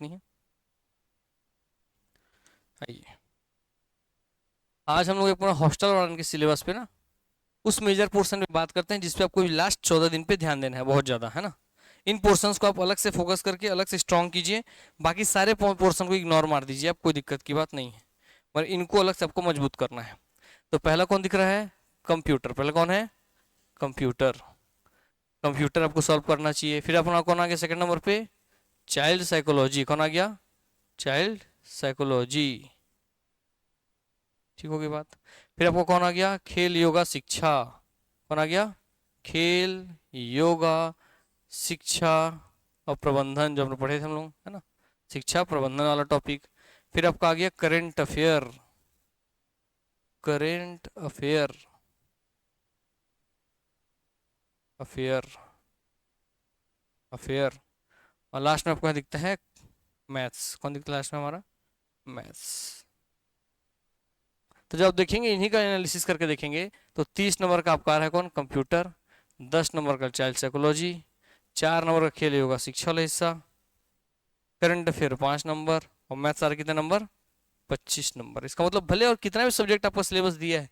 नहीं है। आइए, आज हम लोग एक पूरा हॉस्टल वार्डन के सिलेबस पे ना उस मेजर पोर्शन में बात करते हैं जिसपे आपको लास्ट 14 दिन पे ध्यान देना है, बहुत ज़्यादा है ना। इन पोर्शंस को आप अलग से फोकस करके अलग से स्ट्रॉन्ग कीजिए, बाकी सारे पोर्शन को इग्नोर मार दीजिए, आप कोई दिक्कत की बात नहीं है, पर इनको अलग से आपको मजबूत करना है। तो पहला कौन दिख रहा है? कंप्यूटर। पहला कौन है? कंप्यूटर। कंप्यूटर आपको सॉल्व करना चाहिए। फिर अपना कौन आ गया सेकंड नंबर पे? Child psychology. कौन आ गया? Child psychology. ठीक होगी बात। फिर आपको कौन आ गया? खेल योगा शिक्षा। कौन आ गया? खेल योगा शिक्षा और प्रबंधन, जो हमने पढ़े थे हम लोग, है ना, शिक्षा प्रबंधन वाला टॉपिक। फिर आपका आ गया current affair. Current affair, affair, affair. और लास्ट में आपको क्या दिखता है? मैथ्स। कौन दिखता है लास्ट में हमारा? मैथ्स। तो जब आप देखेंगे इन्हीं का एनालिसिस करके देखेंगे तो 30 नंबर का आपका आ रहा है कौन? कंप्यूटर। 10 नंबर का चाइल्ड साइकोलॉजी। 4 नंबर का खेल योगा शिक्षा वाला हिस्सा। Current affair 5 number. और मैथ्स आ रहा कितने नंबर? 25 नंबर। इसका मतलब भले और कितना भी सब्जेक्ट आपको सिलेबस दिया है,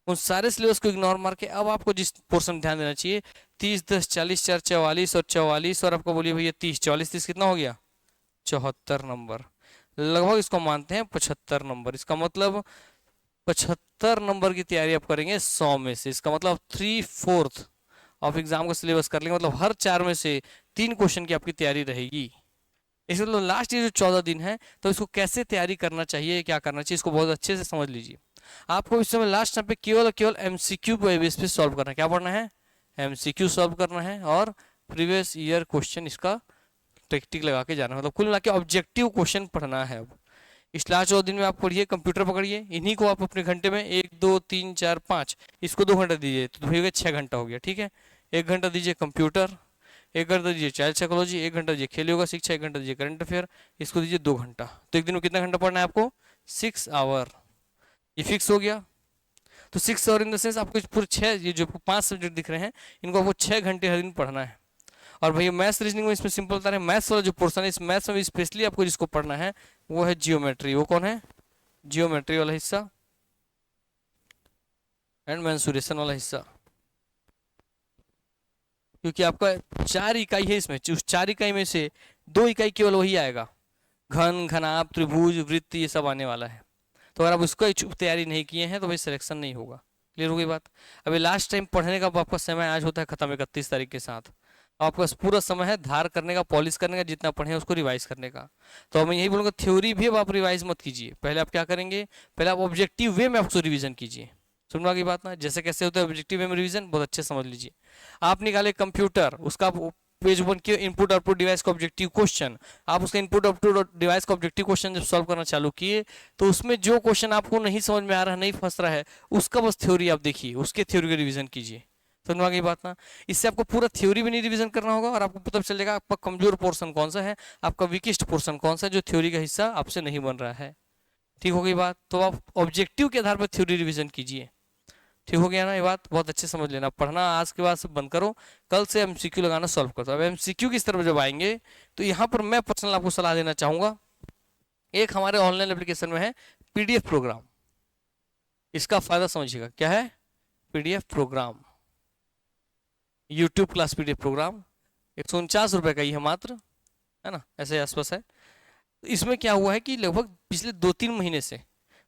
उन सारे सिलेबस को इग्नोर मार के अब आपको जिस पोर्शन में ध्यान देना चाहिए, 30 10 40 4 44 और 44 और आपको बोलिए भैया 30 44 30 कितना हो गया? 74 नंबर। लगभग इसको मानते हैं 75 नंबर। इसका मतलब 75 नंबर की तैयारी आप करेंगे 100 में से। इसका मतलब 3/4 ऑफ एग्जाम का सिलेबस कर लेंगे, मतलब हर 4 में से 3 क्वेश्चन की आपकी तैयारी रहेगी। इसलिए मतलब लास्ट ये जो 14 दिन है, तो इसको कैसे तैयारी करना चाहिए, क्या करना चाहिए, इसको बहुत अच्छे से समझ लीजिए। आपको इस समय लास्ट टाइम पे केवल केवल एमसीक्यू बेस पे सॉल्व करना है। क्या पढ़ना है? एमसीक्यू सॉल्व करना है और प्रीवियस ईयर क्वेश्चन इसका टिक लगा के जाना है, मतलब कुल मिला के ऑब्जेक्टिव क्वेश्चन पढ़ना है। अब इस लास्ट 14 दिन में आप पढ़िए, कंप्यूटर पकड़िए, इन्हीं को आप अपने घंटे में 1 2 3 4 5 इसको 2 घंटा दीजिए तो हो गया 6 घंटा हो गया। ठीक है, 1 घंटा दीजिए कंप्यूटर, 1 घंटा दीजिए चाइल्ड साइकोलॉजी, 1 घंटा दीजिए खेल योगा शिक्षा, 1 घंटा दीजिए करंट अफेयर, इसको दीजिए 2 घंटा। तो एक दिन में कितना घंटा पढ़ना है आपको? 6 आवर। ये फिक्स हो गया। तो 6 आवर इन द सेंस आपको पूरे 6, ये जो 5 सब्जेक्ट दिख रहे हैं इनको आपको 6 घंटे हर दिन पढ़ना है। और भैया मैथ्स रीजनिंग में इसमें सिंपल बता रहे हैं, मैथ्स वाला जो पोर्सन है इस मैथ्स में स्पेशली आपको जिसको पढ़ना है वो है जियोमेट्री। वो कौन है? जियोमेट्री वाला हिस्सा एंड मेंसुरेशन वाला हिस्सा। क्योंकि आपका 4 इकाई है इसमें, उस 4 इकाई में से 2 इकाई केवल वही आएगा, घन घनाभ त्रिभुज वृत्त ये सब आने वाला है। तो अगर आप उसका तैयारी नहीं किए हैं तो भाई सिलेक्शन नहीं होगा। क्लियर हो गई बात? अभी लास्ट टाइम पढ़ने का आपका समय आज होता है खत्म 31 तारीख के साथ। आपका पूरा समय है धार करने का, पॉलिश करने का, जितना पढ़े उसको रिवाइज करने का। तो मैं यही बोलूँगा थ्योरी भी अब आप रिवाइज मत कीजिए, पहले आप क्या करेंगे, पहले आप ऑब्जेक्टिव वे में आपको रिवीजन कीजिए। सुनवा की बात ना, जैसे कैसे होता है ऑब्जेक्टिव वे में रिवीजन, बहुत अच्छे समझ लीजिए। आप निकाले कंप्यूटर, उसका पेज 1 के इनपुट आउटपुट डिवाइस का ऑब्जेक्टिव क्वेश्चन, आप उसका इनपुट आउटपुट डिवाइस का ऑब्जेक्टिव क्वेश्चन जब सॉल्व करना चालू किए तो उसमें जो क्वेश्चन आपको नहीं समझ में आ रहा है, नहीं फंस रहा है, उसका बस थ्योरी आप देखिए, उसके थ्योरी का रिवीजन कीजिए। समझ गई बात ना? इससे आपको पूरा थ्योरी भी नहीं रिवीजन करना होगा और आपको पता चलेगा आपका कमजोर पोर्शन कौन सा है, आपका वीकेस्ट पोर्शन कौन सा है, जो थ्योरी का हिस्सा आपसे नहीं बन रहा है। ठीक हो गई बात? तो आप ऑब्जेक्टिव के आधार पर थ्योरी रिवीजन कीजिए। ठीक हो गया ना? ये बात बहुत अच्छे समझ लेना। पढ़ना आज के बाद से बंद करो, कल से एमसीक्यू लगाना सॉल्व करो। अब एमसीक्यू की तरफ जब आएंगे तो यहाँ पर मैं पर्सनल आपको सलाह देना चाहूंगा, एक हमारे ऑनलाइन एप्लीकेशन में है पीडीएफ प्रोग्राम। इसका फायदा समझिएगा क्या है? PDF programme, YouTube class PDF programme 149 रुपये का ही है मात्र, है ना, ऐसे आसपास है। इसमें क्या हुआ है कि लगभग पिछले 2-3 महीने से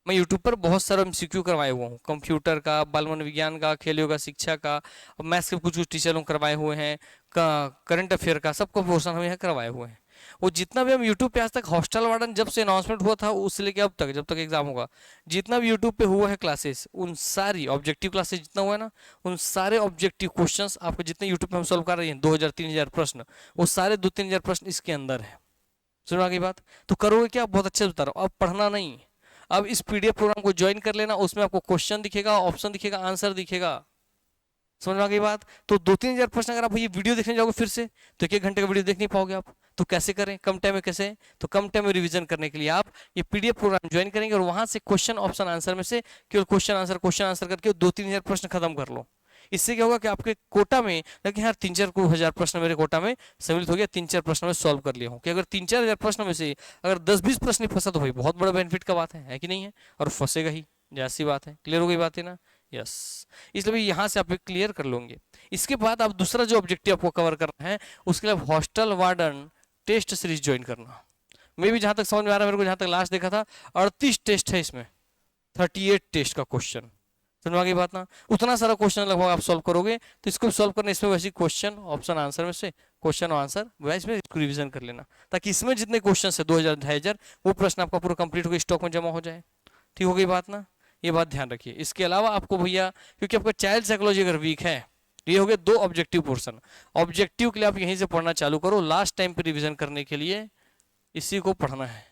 मैं यूट्यूब पर बहुत सारा एमसीक्यू करवाए हुआ हूँ, कंप्यूटर का, बाल मनोविज्ञान का, खेल योगा शिक्षा का, और मैथ्स के कुछ कुछ टीचरों करवाए हुए हैं, करंट अफेयर का, सबका पोर्शन हम यहाँ करवाए हुए हैं। वो जितना भी हम यूट्यूब पे आज तक हॉस्टल वार्डन जब से अनाउंसमेंट हुआ था उससे लेके अब तक, जब तक एग्जाम होगा, जितना भी यूट्यूब पे हुआ है क्लासेस, उन सारी ऑब्जेक्टिव क्लासेस जितना हुआ है ना, उन सारे ऑब्जेक्टिव क्वेश्चंस आपके जितने यूट्यूब पे हम सॉल्व कर रहे हैं 2000-3000 प्रश्न, वो सारे 2-3000 प्रश्न इसके अंदर है। सुनो आगे बात। तो करोगे क्या? बहुत अच्छे से बता रहा हूँ, अब पढ़ना नहीं, अब इस पीडीएफ प्रोग्राम को ज्वाइन कर लेना, उसमें आपको क्वेश्चन दिखेगा, ऑप्शन दिखेगा, आंसर दिखेगा। समझ में आ गई बात? तो 2-3000 प्रश्न अगर आप ये वीडियो देखने जाओगे फिर से तो 1-1 घंटे का वीडियो देख नहीं पाओगे आप। तो कैसे करें कम टाइम में? कैसे? तो कम टाइम में रिवीजन करने के लिए आप ये पीडीएफ प्रोग्राम ज्वाइन करेंगे और वहां से क्वेश्चन ऑप्शन आंसर में से केवल क्वेश्चन आंसर करके 2-3000 प्रश्न खत्म कर लो। इससे क्या होगा कि आपके कोटा में लेकिन यार 3-4 हजार प्रश्न मेरे कोटा में सम्मिलित हो गया, 3-4 प्रश्न में सॉल्व कर लिया हूँ, कि अगर 3-4 हजार प्रश्न में से अगर 10-20 प्रश्न ही फंसा तो भाई बहुत बड़ा बेनिफिट का बात है कि नहीं है, और फंसेगा ही, जैसी बात है। क्लियर हो गई बात है ना? यस, इसलिए यहाँ से आप क्लियर कर लोगे। इसके बाद आप दूसरा जो ऑब्जेक्टिव आपको कवर करना है, उसके लिए hostel warden test series join करना। मैं भी जहां तक समझ में आ रहा है, मेरे को जहां तक लास्ट देखा था 38 टेस्ट है इसमें, 38 टेस्ट का क्वेश्चन। समझ में आ गई बात ना? उतना सारा क्वेश्चन लगभग आप सॉल्व करोगे, तो इसको सॉल्व करना, इसमें वैसे क्वेश्चन ऑप्शन आंसर में से क्वेश्चन और आंसर वैसे में इसको रिवीजन कर लेना, ताकि इसमें जितने क्वेश्चन है 2000-2500 वो प्रश्न आपका पूरा कंप्लीट होकर स्टॉक में जमा हो जाए। ठीक हो गई बात ना? ये बात ध्यान रखिए। इसके अलावा आपको भैया, क्योंकि आपका चाइल्ड साइकोलॉजी अगर वीक है, ये हो गए 2 ऑब्जेक्टिव पोर्शन। ऑब्जेक्टिव के लिए आप यहीं से पढ़ना चालू करो, लास्ट टाइम पे रिवीजन करने के लिए इसी को पढ़ना है।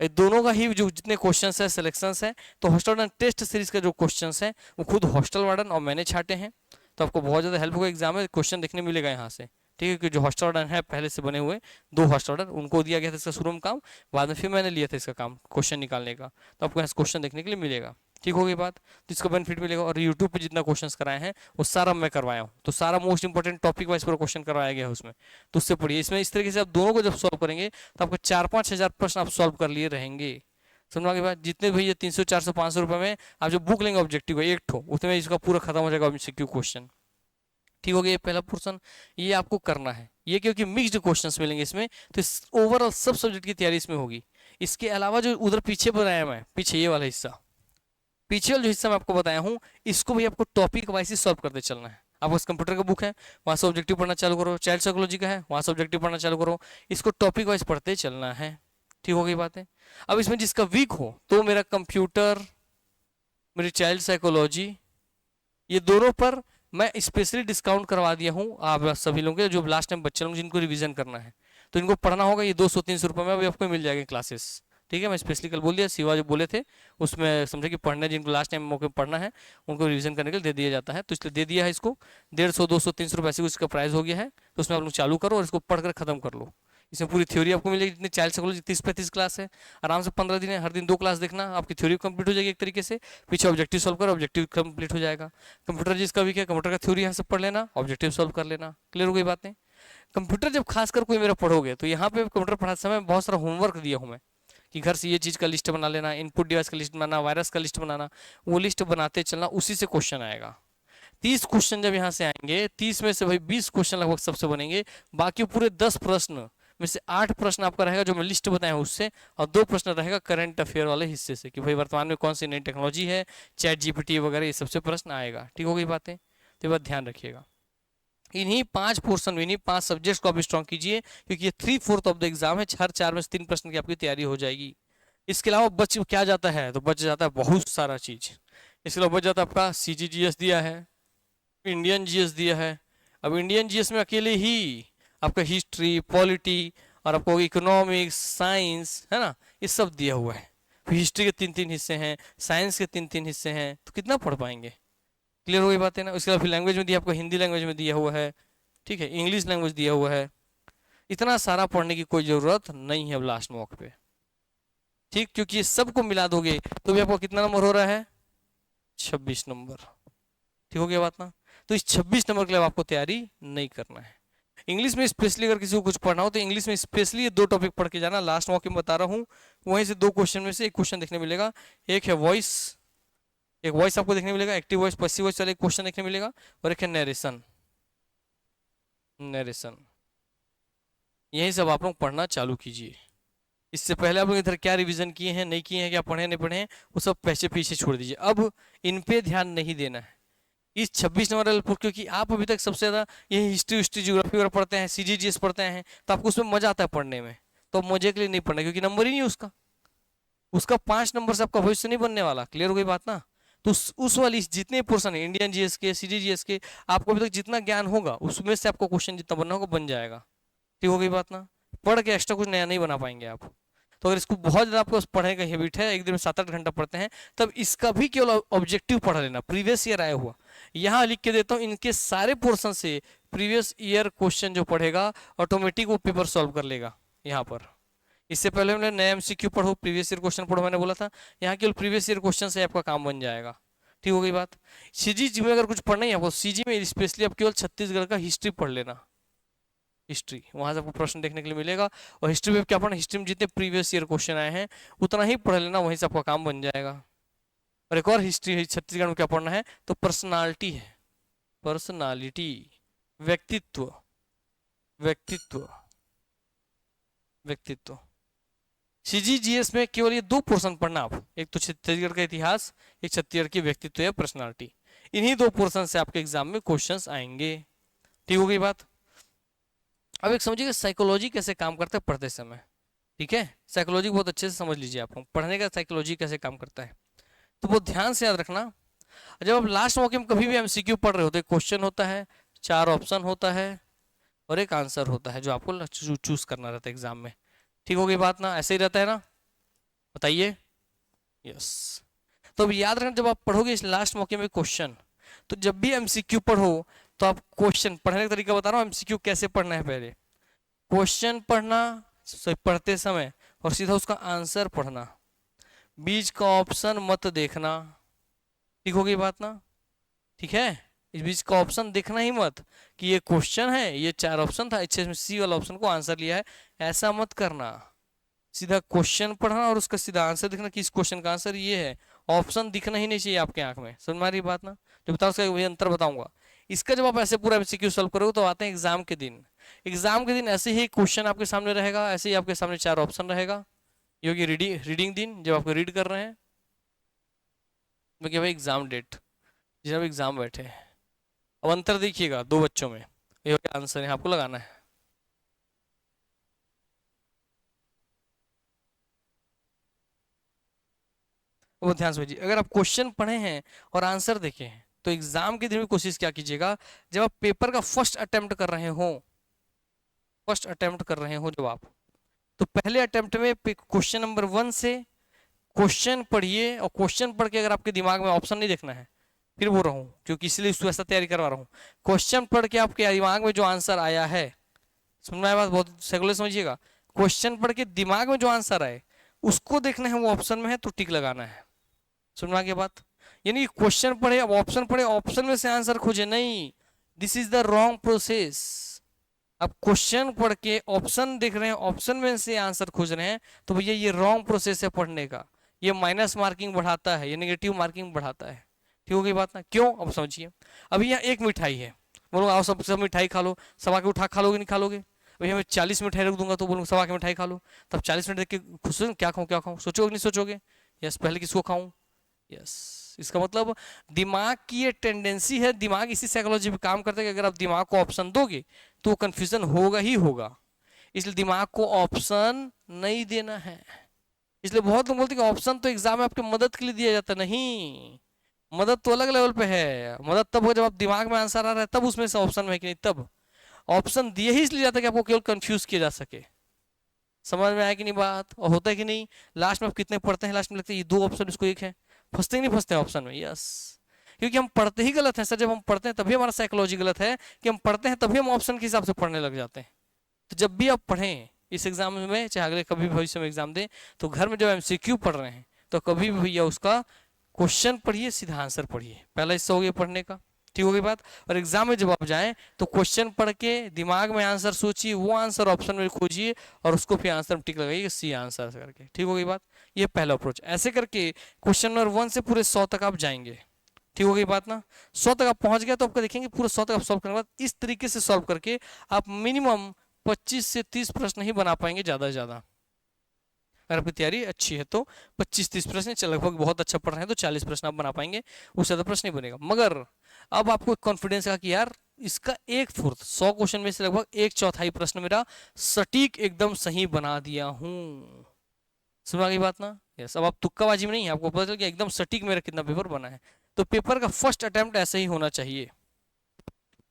दोनों का ही जो जितने क्वेश्चंस है, सिलेक्शंस है, तो हॉस्टल वार्डन टेस्ट सीरीज का जो क्वेश्चंस है वो खुद हॉस्टल वार्डन और मैंने छाटे हैं, तो आपको बहुत ज़्यादा हेल्प होगा एग्जाम में, क्वेश्चन देखने मिलेगा यहाँ से। ठीक है, कि जो हॉस्टल वार्डन है पहले से बने हुए 2 हॉस्टल वार्डन, उनको दिया गया था इसका शुरू में काम, बाद में फिर मैंने लिया था इसका काम क्वेश्चन निकालने का, तो आपको यहाँ क्वेश्चन देखने के लिए मिलेगा। ठीक हो गई बात? तो इसका बेनिफिट मिलेगा। और यूट्यूब पे जितना क्वेश्चंस कराए हैं वो सारा मैं करवाया हूँ, तो सारा मोस्ट इंपोर्टेंट टॉपिक वाइज पूरा क्वेश्चन करवाया गया है उसमें, तो उससे पढ़िए। इसमें इस तरीके से आप दोनों को जब सॉल्व करेंगे तो आपको 4-5 हजार प्रश्न आप सॉल्व कर लिए रहेंगे। समझ के बाद जितने भी ये 300, 400, 500 रुपए में आप जो बुक लेंगे ऑब्जेक्टिव है एक ठो, उसमें इसका पूरा खत्म हो जाएगा एमसीक्यू क्वेश्चन। ठीक हो गया, ये पहला पोर्शन ये आपको करना है। ये क्योंकि मिक्स्ड क्वेश्चंस मिलेंगे इसमें, तो ओवरऑल सब सब्जेक्ट की तैयारी इसमें होगी। इसके अलावा जो उधर पीछे बताया मैं, पीछे ये वाला हिस्सा, पीछे वाला जो हिस्सा मैं आपको बताया हूँ, इसको भी आपको टॉपिक वाइज ही सॉल्व करते चलना है। आपको कंप्यूटर का बुक है, वहाँ से ऑब्जेक्टिव पढ़ना चालू करो, चाइल्ड साइकोलॉजी का है, वहाँ से ऑब्जेक्टिव पढ़ना चालू करो, इसको टॉपिक वाइज पढ़ते चलना है। ठीक हो गई बातें? अब इसमें जिसका वीक हो, तो मेरा कंप्यूटर, मेरी चाइल्ड साइकोलॉजी, ये दोनों पर मैं स्पेशली डिस्काउंट करवा दिया हूँ आप सभी लोगों के, जो लास्ट टाइम बच्चे लोग जिनको रिवीजन करना है, तो इनको पढ़ना होगा, ये 200-300 रुपये में अभी आपको मिल जाएगी क्लासेस। ठीक है, मैं स्पेशली कल बोल दिया, शिवा जो बोले थे उसमें समझे कि पढ़ने जिनको लास्ट टाइम मौके पढ़ना है उनको रिवीजन करने के लिए दे दिया जाता है, तो इसलिए दे दिया है इसको 150, 200, 300 रुपये ऐसे इसका प्राइस हो गया है, तो उसमें आप लोग चालू करो और इसको पढ़कर खत्म कर लो। इसमें पूरी थ्योरी आपको मिलेगी, जितनी चाइल्ड साइकोलॉजी 30-35 क्लास है, आराम से 15 दिन है, हर दिन 2 क्लास देखना, आपकी थ्योरी कंप्लीट हो जाएगी एक तरीके से, पीछे ऑब्जेक्टिव सॉल्व करो, ऑब्जेक्टिव कंप्लीट हो जाएगा। कंप्यूटर जिसका भी है, कंप्यूटर का थ्योरी यहाँ से पढ़ लेना, ऑब्जेक्टिव सॉल्व कर लेना। क्लियर हो गई बातें? कंप्यूटर जब खासकर कोई मेरा पढ़ोगे, तो यहाँ पे कंप्यूटर पढ़ाते समय बहुत सारा होमवर्क दिया हूँ मैं, कि घर से ये चीज़ का लिस्ट बना लेना, इनपुट डिवाइस का लिस्ट बनाना, वायरस का लिस्ट बनाना, वो लिस्ट बनाते चलना, उसी से क्वेश्चन आएगा। 30 क्वेश्चन जब यहाँ से आएंगे, 30 में से भाई 20 क्वेश्चन लगभग सबसे बनेंगे, बाकी पूरे 10 प्रश्न में से 8 प्रश्न आपका रहेगा जो मैं लिस्ट बताया हूँ उससे, और 2 प्रश्न रहेगा करंट अफेयर वाले हिस्से से, कि भाई वर्तमान में कौन सी नई टेक्नोलॉजी है, चैट जीपीटी वगैरह, ये सबसे प्रश्न आएगा। ठीक हो गई बातें? तो ये बात ध्यान रखिएगा। इन्हीं 5 पोर्शन, इन्हीं 5 सब्जेक्ट्स को आप स्ट्रॉन्ग कीजिए, क्योंकि ये 3/4 ऑफ द एग्जाम है, हर 4 में से 3 प्रश्न की आपकी तैयारी हो जाएगी। इसके अलावा बच क्या जाता है, तो बच जाता है बहुत सारा चीज। इसके अलावा बच जाता है आपका CGGS दिया है, इंडियन जीएस दिया है। अब इंडियन जीएस में अकेले ही आपका हिस्ट्री, पॉलिटी और आपको इकोनॉमिक्स, साइंस, है ना, ये सब दिया हुआ है। फिर हिस्ट्री के 3-3 हिस्से हैं, साइंस के 3-3 हिस्से हैं, तो कितना पढ़ पाएंगे? क्लियर हो गई बात है ना? उसके अलावा फिर लैंग्वेज में दिया, आपको हिंदी लैंग्वेज में दिया हुआ है, ठीक है, इंग्लिश लैंग्वेज दिया हुआ है। इतना सारा पढ़ने की कोई जरूरत नहीं है अब लास्ट मॉक पे। ठीक, क्योंकि ये सबको मिला दोगे तो भी आपको कितना नंबर हो रहा है? 26 नंबर। ठीक हो गया बात ना? तो इस 26 नंबर के लिए आपको तैयारी नहीं करना है। इंग्लिश में स्पेशली अगर किसी को कुछ पढ़ना हो तो इंग्लिश में स्पेशली ये 2 टॉपिक पढ़ के जाना, लास्ट मॉक में बता रहा हूँ, वहीं से 2 क्वेश्चन में से एक क्वेश्चन देखने मिलेगा। एक है वॉइस, एक वॉइस आपको देखने मिलेगा, एक्टिव वॉइस, पैसिव वॉइस वाला एक क्वेश्चन देखने मिलेगा, और एक है नरेशन। नरेशन यही सब आप लोग पढ़ना चालू कीजिए। इससे पहले आप लोग इधर क्या रिवीजन किए हैं, नहीं किए हैं, क्या पढ़े नहीं पढ़े हैं, वो सब पीछे पीछे छोड़ दीजिए। अब इन पे ध्यान नहीं देना है इस 26 नंबर, क्योंकि आप अभी तक सबसे ज़्यादा ये हिस्ट्री ज्योग्राफी वगैरह पढ़ते हैं, CGGS पढ़ते हैं, तो आपको उसमें मजा आता है पढ़ने में, तो मजे के लिए नहीं पढ़ना, क्योंकि नंबर ही नहीं उसका, उसका 5 नंबर से आपका भविष्य नहीं बनने वाला। क्लियर हो गई बात ना? तो उस वाली जितने पोर्सन है इंडियन जीएस के, CGGS के, आपको अभी तक जितना ज्ञान होगा उसमें से आपको क्वेश्चन जितना बनना होगा बन जाएगा। ठीक हो गई बात ना? पढ़ के एक्स्ट्रा कुछ नया नहीं बना पाएंगे आप। तो अगर इसको बहुत ज़्यादा आपको पढ़ने का हैबिट है, एक दिन में 7-8 घंटा पढ़ते हैं, तब इसका भी केवल ऑब्जेक्टिव पढ़ लेना, प्रीवियस ईयर आया हुआ। यहाँ लिख के देता हूँ, इनके सारे पोर्शन से प्रीवियस ईयर क्वेश्चन जो पढ़ेगा ऑटोमेटिक वो पेपर सॉल्व कर लेगा यहाँ पर। इससे पहले हमने नया MCQ पढ़ो, प्रीवियस ईयर क्वेश्चन पढ़ो, मैंने बोला था, यहाँ केवल प्रीवियस ईयर क्वेश्चन से आपका काम बन जाएगा। ठीक हो गई बात। सीजी में अगर कुछ पढ़ना ही है आपको, सीजी में स्पेशली आप केवल छत्तीसगढ़ का हिस्ट्री पढ़ लेना, हिस्ट्री वहां से आपको प्रश्न देखने के लिए मिलेगा। और हिस्ट्री में क्या पढ़ना, हिस्ट्री में जितने प्रीवियस ईयर क्वेश्चन आए हैं उतना ही पढ़ लेना, वहीं से आपका काम बन जाएगा। और एक और हिस्ट्री है छत्तीसगढ़ में क्या पढ़ना है, तो पर्सनालिटी है, पर्सनालिटी, व्यक्तित्व, व्यक्तित्व, व्यक्तित्व। सीजीजीएस में केवल ये दो पोर्शन पढ़ना आप, एक तो छत्तीसगढ़ का इतिहास, एक छत्तीसगढ़ की व्यक्तित्व या पर्सनालिटी। इन्हीं दो पोर्शन से आपके एग्जाम में क्वेश्चंस आएंगे। ठीक हो गई बात। अब एक समझिएगा साइकोलॉजी कैसे काम करता है पढ़ते समय। ठीक है, साइकोलॉजी बहुत अच्छे से समझ लीजिए, आप पढ़ने का साइकोलॉजी कैसे काम करता है तो बहुत ध्यान से याद रखना। जब आप लास्ट मौके में कभी भी एमसीक्यू पढ़ रहे होते, क्वेश्चन होता है, 4 ऑप्शन होता है और एक आंसर होता है जो आपको चूज करना रहता है एग्जाम में। ठीक हो गई बात ना, ऐसे ही रहता है ना, बताइए। यस, तो अब याद रखना जब आप पढ़ोगे इस लास्ट मौके में क्वेश्चन, तो जब भी एमसीक्यू पढ़ो तो आप क्वेश्चन पढ़ने का तरीका बता रहा हूँ, एमसीक्यू कैसे पढ़ना है, पहले क्वेश्चन पढ़ना पढ़ते समय और सीधा उसका आंसर पढ़ना, बीच का ऑप्शन मत देखना। ठीक हो गई बात ना, ठीक है, इस बीच का ऑप्शन देखना ही मत कि ये क्वेश्चन है, ये 4 ऑप्शन था, अच्छे में सी वाला ऑप्शन को आंसर लिया है, ऐसा मत करना। सीधा क्वेश्चन पढ़ना और उसका सीधा आंसर देखना कि इस क्वेश्चन का आंसर ये है, ऑप्शन दिखना ही नहीं चाहिए आपके आंख में। समझ में आ रही बात ना, जो बताओ उसका वही अंतर बताऊंगा। इसका जब आप ऐसे पूरा एमसीक्यू सॉल्व करोगे तो आते हैं एग्जाम के दिन। एग्जाम के दिन ऐसे ही क्वेश्चन आपके सामने रहेगा, ऐसे ही आपके सामने 4 ऑप्शन रहेगा, ये होगी रीडिंग दिन जब आपको रीड कर रहे हैं, भाई एग्जाम डेट जब एग्जाम बैठे। अब अंतर देखिएगा 2 बच्चों में, ये हो गया आंसर है, आपको लगाना है। वो ध्यान समझिए, अगर आप क्वेश्चन पढ़े हैं और आंसर देखे हैं तो एग्जाम के दिन भी कोशिश क्या कीजिएगा, जब आप पेपर का फर्स्ट अटेम्प्ट कर रहे हो, फर्स्ट अटेम्प्ट कर रहे हो जब आप, तो पहले अटेम्प्ट में क्वेश्चन नंबर 1 से क्वेश्चन पढ़िए, और क्वेश्चन पढ़ के अगर आपके दिमाग में ऑप्शन नहीं देखना है, फिर बोल रहा हूँ क्योंकि इसलिए इसको ऐसा तैयारी करवा रहा हूँ, क्वेश्चन पढ़ के आपके दिमाग में जो आंसर आया है, समझ में आया बात, बहुत सेकुलर समझिएगा, क्वेश्चन पढ़ के दिमाग में जो आंसर आए उसको देखना है, वो ऑप्शन में है तो टिक लगाना है। समझ में आ गया बात, यानी क्वेश्चन पढ़े अब ऑप्शन पढ़े, ऑप्शन में से आंसर खोजे नहीं, this is the wrong process. अब क्वेश्चन पढ़ के ऑप्शन देख रहे हैं, ऑप्शन में से आंसर खोज रहे हैं, तो भैया ये रॉन्ग प्रोसेस है पढ़ने का, ये माइनस मार्किंग बढ़ाता है, ये नेगेटिव मार्किंग बढ़ाता है। ठीक हो गई बात ना, क्यों, अब समझिए। अभी यहाँ एक मिठाई है, बोलो आओ सब सब मिठाई खा लो, सब आके उठा खा लोगे नहीं खा लोगे, अभी हमें 40 मिठाई रख दूंगा तो बोलूँ सब आके मिठाई खा लो, तब 40 मिनट देख के खुश हो, क्या खाऊं क्या खाऊं, सोचोगे नहीं सोचोगे, यस पहले किसको खाऊं, यस। इसका मतलब दिमाग की ये टेंडेंसी है, दिमाग इसी साइकोलॉजी पे काम करता है कि अगर आप दिमाग को ऑप्शन दोगे तो कंफ्यूजन होगा ही होगा, इसलिए दिमाग को ऑप्शन नहीं देना है। इसलिए बहुत लोग बोलते हैं कि ऑप्शन तो एग्जाम में आपके मदद के लिए दिया जाता है, नहीं, मदद तो अलग लेवल पे है, मदद तब हो जब आप दिमाग में आंसर आ रहा है तब उसमें से ऑप्शन में, कि नहीं तब ऑप्शन दिए ही इसलिए जाता है कि आपको केवल कंफ्यूज किया जा सके। समझ में आया कि नहीं बात, और होता है कि नहीं, लास्ट में आप कितने पढ़ते हैं, लास्ट में लगता है ये 2 ऑप्शन इसको एक है, फंसते नहीं फंसते ऑप्शन में, यस, क्योंकि हम पढ़ते ही गलत है सर, जब हम पढ़ते हैं तभी हमारा साइकोलॉजी गलत है कि हम पढ़ते हैं तभी हम ऑप्शन के हिसाब से पढ़ने लग जाते हैं। तो जब भी आप पढ़ें इस एग्जाम में, चाहे अगले कभी भविष्य में एग्जाम दें, तो घर में जब एमसीक्यू पढ़ रहे हैं तो कभी भी भैया उसका क्वेश्चन पढ़िए, सीधा आंसर पढ़िए, पहला हिस्सा हो गया पढ़ने का। ठीक हो गई बात, और एग्जाम में जब आप जाएं तो क्वेश्चन पढ़ के दिमाग में आंसर सोचिए, वो आंसर ऑप्शन में खोजिए और उसको फिर आंसर में टिक लगाइए सी आंसर करके। ठीक हो गई बात, ये पहला अप्रोच, ऐसे करके क्वेश्चन नंबर 1 से पूरे 100 तक आप जाएंगे। ठीक हो गई बात ना, 100 तक आप पहुंच गया तो आपको देखेंगे पूरा 100 तक आप सॉल्व करने के बाद इस तरीके से सॉल्व करके आप मिनिमम 25 से 30 प्रश्न ही बना पाएंगे ज्यादा से ज्यादा। अगर आपकी तैयारी अच्छी है तो 25-30 प्रश्न, लगभग बहुत अच्छा पढ़ रहे हैं तो 40 प्रश्न आप बना पाएंगे, उससे ज्यादा प्रश्न नहीं बनेगा। मगर अब आपको कॉन्फिडेंस का कि यार इसका 1/4 100 क्वेश्चन में से लगभग 1/4 प्रश्न मेरा सटीक एकदम सही बना दिया हूं। सुना गई बात ना, यस। अब आप तुक्काबाजी में नहीं है, आपको पता चल गया एकदम सटीक मेरा कितना पेपर बना है। तो पेपर का फर्स्ट अटेम्प्ट ऐसे ही होना चाहिए।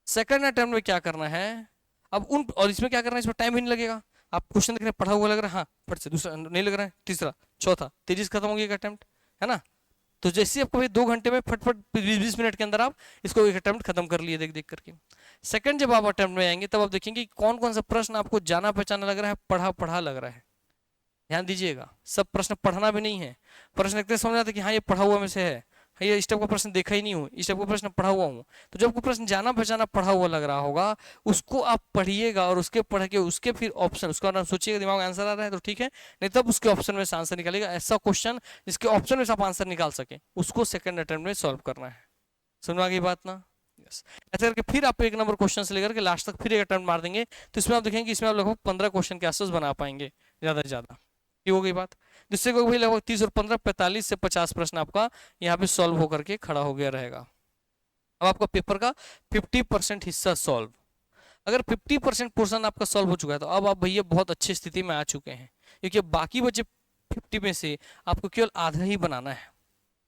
सेकंड अटेम्प्ट में क्या करना है, अब उन, और इसमें क्या करना है, इसमें टाइम भी नहीं लगेगा, आप क्वेश्चन देख रहे हैं पढ़ा हुआ लग रहा है, हाँ फट से, दूसरा नहीं लग रहा है, तीसरा चौथा, तेजी से खत्म हो गया अटेम्प्ट, है ना। तो जैसे आपको भाई 2 घंटे में फटफट 20-20 मिनट के अंदर आप इसको एक अटेम्प्ट खत्म कर लिए देख देख करके। सेकंड जब आप अटेम्प्ट में आएंगे तब आप देखेंगे कौन कौन सा प्रश्न आपको जाना पहचाना लग रहा है, पढ़ा पढ़ा लग रहा है। ध्यान दीजिएगा, सब प्रश्न पढ़ना भी नहीं है, प्रश्न लिखते समझ आता है कि हाँ ये पढ़ा हुआ में से है, ये इस टाइप का प्रश्न देखा ही नहीं हूँ, इस टाइप का प्रश्न पढ़ा हुआ हूँ। तो जब आपको प्रश्न जाना पहचाना पढ़ा हुआ लग रहा होगा, उसको आप पढ़िएगा और उसके पढ़ के उसके फिर ऑप्शन, उसका नाम सोचिएगा, दिमाग में आंसर आ रहा है तो ठीक है, नहीं तब उसके ऑप्शन में से आंसर निकालेगा। ऐसा क्वेश्चन जिसके ऑप्शन में से आप आंसर निकाल सके उसको सेकंड अटेम्प्ट में सॉल्व करना है। समझ में आ गई बात ना? यस। ऐसे करके फिर आप एक नंबर क्वेश्चन से लेकर के लास्ट तक फिर एक अटेम्प्ट मार देंगे, तो इसमें आप देखेंगे इसमें आप लगभग 15 क्वेश्चन के आसपास बना पाएंगे ज्यादा से ज्यादा। ये हो गई बात, जिससे कोई लगभग 30 और 15 45 से 50 प्रश्न आपका यहाँ पे सॉल्व होकर के खड़ा हो गया रहेगा। अब आपका पेपर का 50% हिस्सा सॉल्व, अगर 50% पोर्शन आपका सॉल्व हो चुका है तो अब आप भैया बहुत अच्छी स्थिति में आ चुके हैं, क्योंकि बाकी बचे 50 में से आपको केवल आधा ही बनाना है।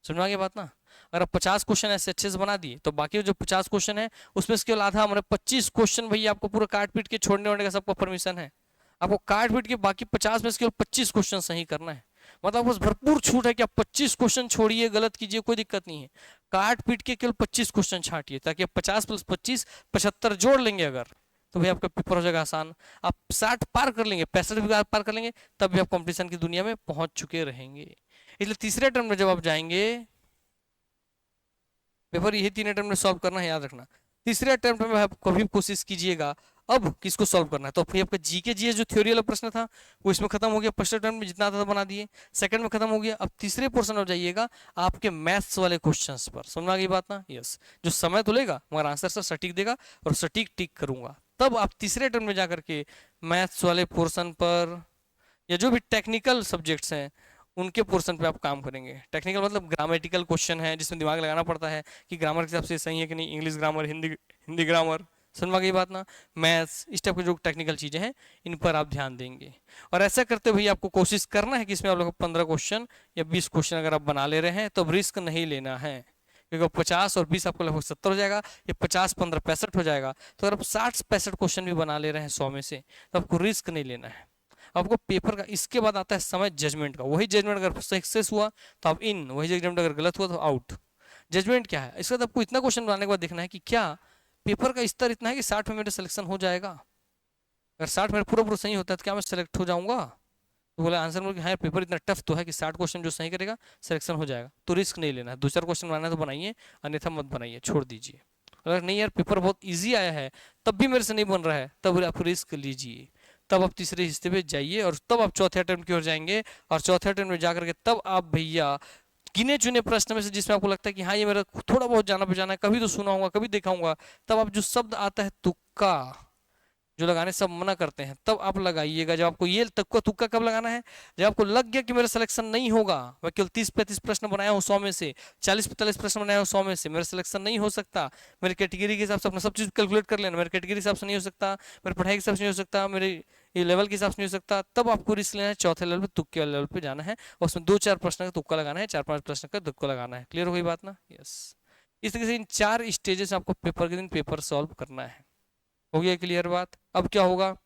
समझ में आ गई बात ना? अगर आप 50 क्वेश्चन ऐसे अच्छे से बना दिए तो बाकी जो 50 क्वेश्चन है उसमें से केवल आधा, हमारे 25 क्वेश्चन भैया आपको पूरा काट पीट के छोड़ने वोड़ने का सबका परमिशन है। आपको काट पीट के बाकी 50 में से केवल 25 क्वेश्चन सही करना है। मतलब बस भरपूर छूट है कि आप 25 क्वेश्चन छोड़िए, गलत कीजिए, कोई दिक्कत नहीं है। काट पीट के केवल 25 क्वेश्चन छाटिए, ताकि आप 50 + 25 75 जोड़ लेंगे अगर, तो भाई आपका पेपर हो जाएगा आसान। आप 60 पार कर लेंगे, 65 भी पार कर लेंगे, तब भी आप कंपटीशन की दुनिया में पहुंच चुके रहेंगे। इसलिए तीसरे टर्म में जब आप जाएंगे, पेपर यही 3 अटेम्प्ट में सॉल्व करना है, याद रखना। तीसरे अटेम्प्ट में आप कभी कोशिश कीजिएगा अब किसको सॉल्व करना है, तो फिर आपका जीके जीएस जो थ्योरी वाला प्रश्न था वो इसमें खत्म हो गया, फर्स्ट अटेम्प्ट में जितना था बना दिए, सेकंड में खत्म हो गया। अब तीसरे पोर्शन में जाइएगा आपके मैथ्स वाले क्वेश्चंस पर। समझ में आ गई बात ना? यस। जो समय तो लेगा मगर आंसर सर सटीक देगा और सटीक टिक करूंगा, तब आप तीसरे अटेम्प्ट में जाकर के मैथ्स वाले पोर्शन पर या जो भी टेक्निकल सब्जेक्ट्स हैं उनके पोर्शन पे आप काम करेंगे। टेक्निकल मतलब ग्रामेटिकल क्वेश्चन है जिसमें दिमाग लगाना पड़ता है कि ग्रामर के हिसाब से सही है कि नहीं, इंग्लिश ग्रामर, हिंदी ग्रामर। समझ में आ गई बात ना? मैथ्स, इस टाइप की जो टेक्निकल चीजें हैं इन पर आप ध्यान देंगे। और ऐसा करते हुए आपको कोशिश करना है कि इसमें आप लोग 15 क्वेश्चन या 20 क्वेश्चन अगर आप बना ले रहे हैं तो रिस्क नहीं लेना है, क्योंकि 50 और 20 आपको लगभग 70 हो जाएगा, या 50 15 65 हो जाएगा। तो अगर आप 60 65 क्वेश्चन भी बना ले रहे हैं 100 में से, तो आपको रिस्क नहीं लेना है। आपको पेपर का इसके बाद आता है समय जजमेंट का। वही जजमेंट अगर सक्सेस हुआ तो आप इन, वही जजमेंट अगर गलत हुआ तो आउट। जजमेंट क्या है? इसके बाद आपको इतना क्वेश्चन बनाने के बाद देखना है कि क्या पेपर का स्तर इतना है कि 60 में मेरा सिलेक्शन हो जाएगा। अगर 60 मेरा पूरा पूरा सही होता है तो क्या मैं सेलेक्ट हो जाऊंगा? तो बोला आंसर में हाँ पेपर इतना टफ तो है कि 60 क्वेश्चन जो सही करेगा सिलेक्शन हो जाएगा। तो रिस्क नहीं लेना है, 2-4 क्वेश्चन बनाना है तो बनाइए, अन्यथा मत बनाइए, छोड़ दीजिए। अगर नहीं यार पेपर बहुत ईजी आया है तब भी मेरे से नहीं बन रहा है, तब आप रिस्क लीजिए, तब आप तीसरे हिस्से पे जाइए और तब आप चौथे अटेम्प्ट की ओर जाएंगे। और चौथे अटेम्प्ट में जाकर के तब आप भैया गिने चुने प्रश्न में से जिसमें आपको लगता है कि हाँ ये मेरा थोड़ा बहुत जाना पहचाना है, कभी तो सुना होगा, कभी देखा होगा, तब आप जो शब्द आता है तुक्का, जो लगाने सब मना करते हैं, तब आप लगाइएगा। जब आपको ये तुक्का तुक्का कब लगाना है? जब आपको लग गया कि मेरा सिलेक्शन नहीं होगा, मैं केवल 30-35 प्रश्न बनाया हूँ 100 में से, 40-45 प्रश्न बनाया हूँ 100 में से, मेरा सिलेक्शन नहीं हो सकता। मेरे कैटेगरी के हिसाब से अपना सब चीज कैलकुलेट कर लेना, मेरे कैटेगरी के हिसाब से नहीं हो सकता, मेरे पढ़ाई के हिसाब से नहीं हो सकता, मेरे ये लेवल के हिसाब से नहीं हो सकता, तब आपको रिस्क लेना है, चौथे लेवल पे तुक्के वाले लेवल पे जाना है और उसमें 2-4 प्रश्न का तुक्का लगाना है, 4-5 प्रश्न का तुक्का लगाना है। क्लियर हो गई बात ना? यस। इस तरीके से इन 4 स्टेजेस आपको पेपर के दिन पेपर सॉल्व करना है। हो गया क्लियर बात? अब क्या होगा?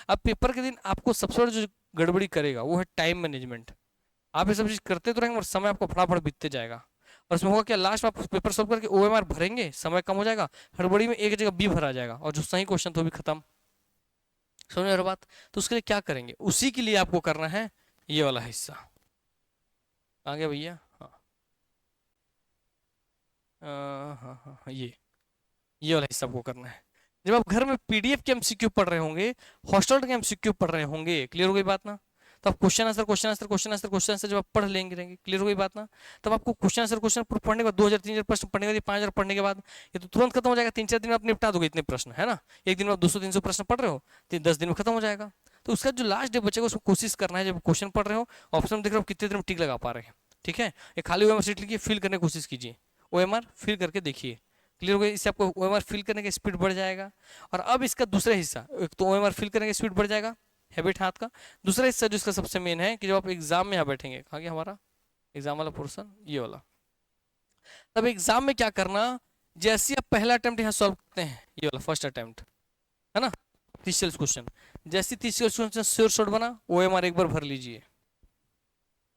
अब पेपर के दिन आपको सबसे बड़ा जो गड़बड़ी करेगा वो है टाइम मैनेजमेंट। आप ये सब चीज करते तो रहेंगे और समय आपको फटाफट बीतते जाएगा, और इसमें होगा क्या, लास्ट में आप पेपर सॉल्व करके ओएमआर भरेंगे, समय कम हो जाएगा, हड़बड़ी में एक जगह बी भरा जाएगा और जो सही क्वेश्चन तो भी खत्म। समझ रहे बात? तो उसके लिए क्या करेंगे, उसी के लिए आपको करना है ये वाला हिस्सा। आ गया भैया? हाँ हाँ हाँ हाँ, ये वाला हिस्सा आपको करना है। जब आप घर में पीडीएफ के एमसीक्यू पढ़ रहे होंगे, हॉस्टल के एमसीक्यू पढ़ रहे होंगे, क्लियर हो गई बात ना, तो आप question answer question answer question answer question answer जब आप पढ़ लेंगे रहेंगे, क्लियर हो गई बात ना, तब आपको क्वेश्चन आंसर क्वेश्चन पढ़ने के बाद 2000-3000 प्रश्न पढ़ने के बाद 5000 पढ़ने के बाद ये तो तुरंत खत्म हो जाएगा। 3-4 दिन में आप निपटा दोगे इतने प्रश्न, है ना? एक दिन में आप 200-300 प्रश्न पढ़ रहे हो तो 10 दिन में खत्म हो जाएगा। तो उसका जो लास्ट डे बचेगा उसको कोशिश करना है, जब क्वेश्चन पढ़ रहे हो ऑप्शन देख रहे हो कितने दिन में टिक लगा पा रहे हैं, ठीक है? ये खाली ओएमआर शीट लिखिए, फिल करने की कोशिश कीजिए, ओएमआर फिल करके देखिए, क्लियर हो गया? इससे आपको ओएमआर फिल करने का स्पीड बढ़ जाएगा। और अब इसका दूसरा हिस्सा, एक तो ओएमआर फिल करने का स्पीड बढ़ जाएगा, हैबिट हाथ का। दूसरा हिस्सा जो इसका सबसे मेन है कि जब आप एग्जाम में यहाँ बैठेंगे, कहाँ गया हमारा एग्जाम वाला पोर्सन, ये वाला, तब एग्जाम में क्या करना, जैसे आप पहला अटेम्प्ट यहाँ सॉल्व करते हैं, ये वाला फर्स्ट अटेम्प्ट है ना, 30 क्वेश्चन, जैसे 30 क्वेश्चन श्योर शॉर्ट बना, ओएमआर एक बार भर लीजिए।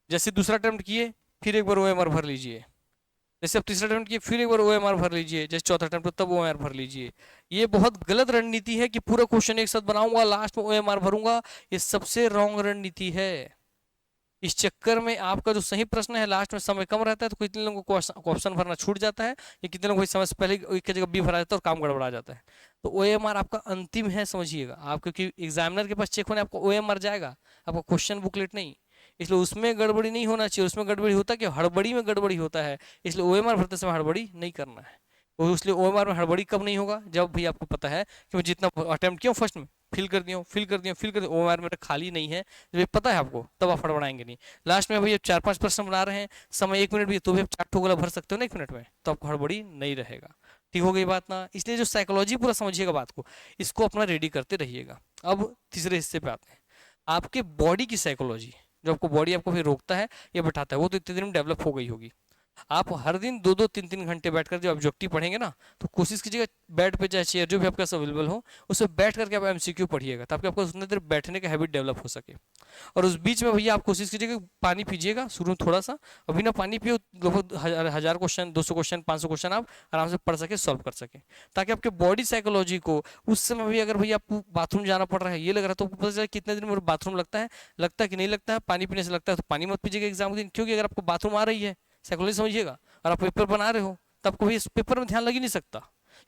जैसे दूसरा अटेम्प्ट किए फिर एक बार ओएमआर भर लीजिए। जैसे आप तीसरा अटेम्प्ट किए फिर एक बार ओएमआर भर लीजिए। जैसे चौथा अटेम्प्ट तब ओएमआर भर लीजिए। ये बहुत गलत रणनीति है कि पूरा क्वेश्चन एक साथ बनाऊंगा लास्ट में ओएमआर भरूंगा, ये सबसे रॉन्ग रणनीति है। इस चक्कर में आपका जो सही प्रश्न है लास्ट में समय कम रहता है, तो कितने लोगों को ऑप्शन भरना छूट जाता है, या कितने लोगों को समय से पहले एक की जगह बी भरा जाता है और काम गड़बड़ा जाता है। तो OMR आपका अंतिम है, समझिएगा आप, क्योंकि एग्जामिनर के पास चेक होने आपको OMR जाएगा, आपको क्वेश्चन बुकलेट नहीं। इसलिए उसमें गड़बड़ी नहीं होना चाहिए, उसमें गड़बड़ी होता है कि हड़बड़ी में गड़बड़ी होता है, इसलिए OMR भरते समय हड़बड़ी नहीं करना है। और इसलिए OMR में हड़बड़ी कब नहीं होगा, जब भी आपको पता है कि मैं जितना अटेम्प्ट किया फर्स्ट में फिल कर दिया हूँ, फिल कर दिया, फिल कर दिया, OMR मेरा खाली नहीं है, जब ये पता है आपको तब आप हड़बड़ाएंगे नहीं। लास्ट में भैया 4-5 प्रश्न बना रहे हैं, समय 1 मिनट भी है, तो भी आप 4 ठोकला भर सकते हो ना 1 मिनट में, तो आपको हड़बड़ी नहीं रहेगा। ठीक हो गई बात ना। इसलिए जो साइकोलॉजी पूरा समझिएगा बात को, इसको अपना रेडी करते रहिएगा। अब तीसरे हिस्से पे आते हैं, आपके बॉडी की साइकोलॉजी। जो आपको बॉडी आपको फिर रोकता है या बैठाता है, वो तो इतने दिन में डेवलप हो गई होगी। आप हर दिन 2-2 3-3 घंटे बैठकर जब ऑब्जेक्टिव पढ़ेंगे ना, तो कोशिश कीजिएगा बेड पे चाहे चेयर जो भी आपके पास अवेलेबल हो, उस पर बैठ करके आप MCQ पढ़िएगा, ताकि आपको उतनी देर बैठने का हैबिट डेवलप हो सके। और उस बीच में भैया आप कोशिश कीजिएगा पानी पीजिएगा शुरू में थोड़ा सा, और बिना पानी पिए लगभग 1000 क्वेश्चन, 200 क्वेश्चन, 500 क्वेश्चन आप आराम से पढ़ सके, सॉल्व कर सके, ताकि आपके बॉडी साइकोलॉजी को उस समय भी, अगर भैया आपको बाथरूम जाना पड़ रहा है, ये लग रहा है, तो पता चले कितने दिन में बाथरूम लगता है कि नहीं लगता है। पानी पीने से लगता है तो पानी मत पीजिएगा एग्जाम के दिन, क्योंकि अगर आपको बाथरूम आ रही है, साइकोलॉजी समझिएगा, और आप पेपर बना रहे हो, तब कभी इस पेपर में ध्यान लग ही नहीं सकता,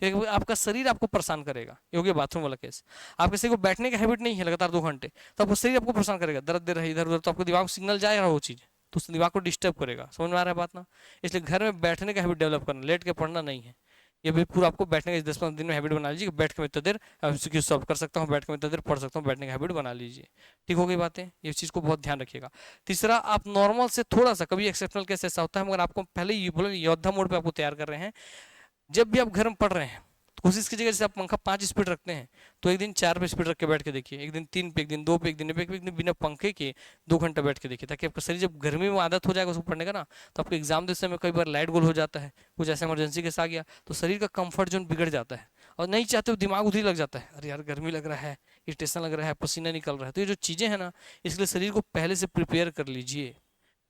क्योंकि आपका शरीर आपको परेशान करेगा। ये हो गया बाथरूम वाला केस। आप किसी को बैठने का हैबिट नहीं है लगातार 2 घंटे, तो आपको शरीर आपको परेशान करेगा, दर्द दे रहा है इधर उधर, तो आपको दिमाग को सिग्नल जाएगा वो चीज़, तो उस दिमाग को डिस्टर्ब करेगा। समझ में आ रहा है बात ना। इसलिए घर में बैठने का हैबिट डेवलप करना, लेट के पढ़ना नहीं है। ये भी पूरा आपको बैठने का 10-15 दिन में हैबिट बना लीजिए, बैठ के मैं इतना देर MCQ सॉल्व कर सकता हूँ, बैठ के मैं इतना देर पढ़ सकता हूँ, बैठने का हैबिट बना लीजिए। ठीक हो गई बातें, ये चीज़ को बहुत ध्यान रखिएगा। तीसरा, आप नॉर्मल से थोड़ा सा, कभी एक्सेप्शनल केस ऐसा होता है, मगर आपको पहले ही बोले योद्धा मोड पे आपको तैयार कर रहे हैं। जब भी आप घर में पढ़ रहे हैं, तो कोशिश कीजिएगा, जैसे आप पंखा 5 स्पीड रखते हैं, तो एक दिन 4 पे स्पीड रख के बैठ के देखिए, एक दिन 3 पे, एक दिन 2 पे, एक दिन पे, एक दिन बिना पंखे के 2 घंटा बैठ के देखिए, ताकि आपका शरीर जब गर्मी में आदत हो जाएगा उसको पढ़ने का ना, तो आपको एग्जाम देते समय कई बार लाइट गोल हो जाता है, कुछ ऐसा इमरजेंसी केस आ गया, तो शरीर का कंफर्ट जोन बिगड़ जाता है, और नहीं चाहते हो दिमाग उधर लग जाता है, अरे यार गर्मी लग रहा है, इरिटेशन लग रहा है, पसीना निकल रहा है। तो ये जो चीज़ें हैं ना, इसलिए शरीर को पहले से प्रिपेयर कर लीजिए,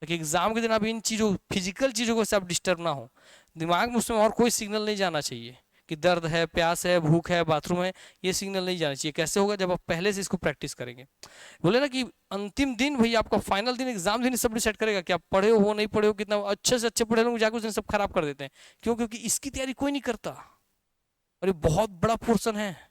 ताकि एग्जाम के दिन आप इन चीज़ों, फिजिकल चीज़ों को से आप डिस्टर्ब ना हो। दिमाग में उसमें और कोई सिग्नल नहीं जाना चाहिए कि दर्द है, प्यास है, भूख है, बाथरूम है, ये सिग्नल नहीं जाना चाहिए। कैसे होगा, जब आप पहले से इसको प्रैक्टिस करेंगे। बोले ना कि अंतिम दिन भैया आपका फाइनल दिन, एग्जाम दिन सब डिसाइड करेगा कि आप पढ़े हो नहीं पढ़े हो, कितना अच्छे से अच्छे पढ़े लोग जाकर उस दिन सब खराब कर देते हैं। क्यों? क्योंकि इसकी तैयारी कोई नहीं करता, और ये बहुत बड़ा पोर्सन है।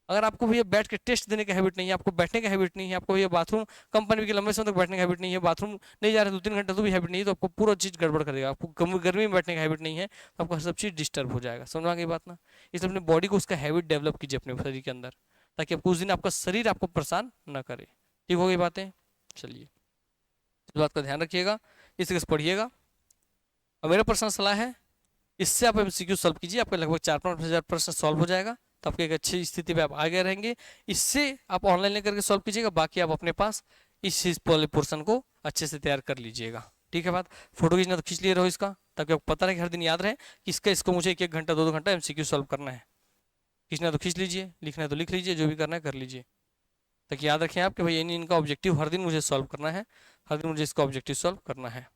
अगर आपको भैया बैठ के टेस्ट देने का हैबिट नहीं है, आपको बैठने का हैबिट नहीं है, आपको भैया बाथरूम कंपनी के लंबे समय तक बैठने का हैबिट नहीं है, बाथरूम नहीं जा रहे 2-3 घंटे तो भी हैबिट नहीं है, तो आपको पूरा चीज़ गड़बड़ कर देगा। आपको गर्मी में बैठने का हैबिट नहीं है, तो आपको सब चीज़ डिस्टर्ब हो जाएगा। समझ में आ गई बात ना। इसलिए अपने बॉडी को उसका हैबिट डेवलप कीजिए अपने शरीर के अंदर, ताकि आपको उस दिन आपका शरीर आपको परेशान न करे। ठीक हो गई बातें। चलिए, इस बात का ध्यान रखिएगा, इस तरह से पढ़िएगा। और मेरा पर्सनल सलाह है, इससे आप MCQ सॉल्व कीजिए, आपका लगभग 4-5 हज़ार प्रश्न सॉल्व हो जाएगा, तो आपकी एक अच्छी स्थिति पे आप आगे रहेंगे। इससे आप ऑनलाइन लेकर के सॉल्व कीजिएगा, बाकी आप अपने पास इस वाले पोर्सन को अच्छे से तैयार कर लीजिएगा। ठीक है बात। फोटो खींचना तो खींच लिए रहो इसका, ताकि आपको पता रहे कि हर दिन याद रहे कि इसको मुझे 1-1 घंटा 2-2 घंटा MCQ सॉल्व करना है। खींचना तो खींच लीजिए, लिखना तो लिख लीजिए, जो भी करना है कर लीजिए, ताकि याद रखें आप कि भाई इनका ऑब्जेक्टिव हर दिन मुझे सॉल्व करना है, हर दिन मुझे इसका ऑब्जेक्टिव सॉल्व करना है।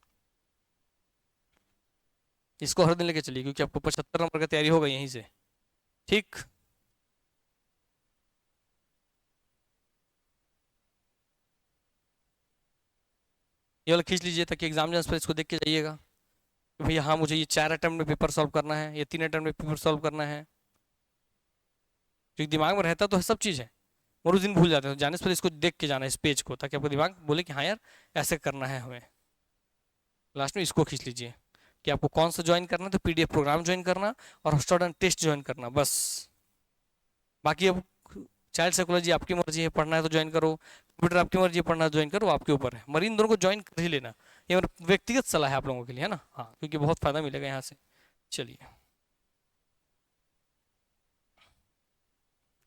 इसको हर दिन लेके चलिए, क्योंकि आपको 75 नंबर का तैयारी होगा यहीं से। ठीक। ये वाला खींच लीजिए, ताकि एग्जाम जाने पर इसको देख के जाइएगा कि भैया हाँ मुझे ये 4 अटेम्प्ट में पेपर सॉल्व करना है, ये 3 अटेम्प्ट में पेपर सॉल्व करना है। क्योंकि दिमाग में रहता तो है सब चीज़ है, और उस दिन भूल जाते हैं। जाने से पहले इसको देख के जाना है, इस पेज को, ताकि आपको दिमाग बोले कि हाँ यार ऐसे करना है हमें। लास्ट में इसको खींच लीजिए कि आपको कौन सा ज्वाइन करना है, तो PDF प्रोग्राम ज्वाइन करना और हॉटस्टार टेस्ट ज्वाइन करना, बस। बाकी अब चाइल्ड साइकोलॉजी आपकी मर्जी है, पढ़ना है तो ज्वाइन करो, कंप्यूटर आपकी मर्जी है, पढ़ना है तो ज्वाइन करो, आपके ऊपर है। मगर इन दोनों को ज्वाइन कर ही लेना, ये मेरा व्यक्तिगत सलाह है आप लोगों के लिए, है ना। हाँ, क्योंकि बहुत फायदा मिलेगा यहाँ से। चलिए,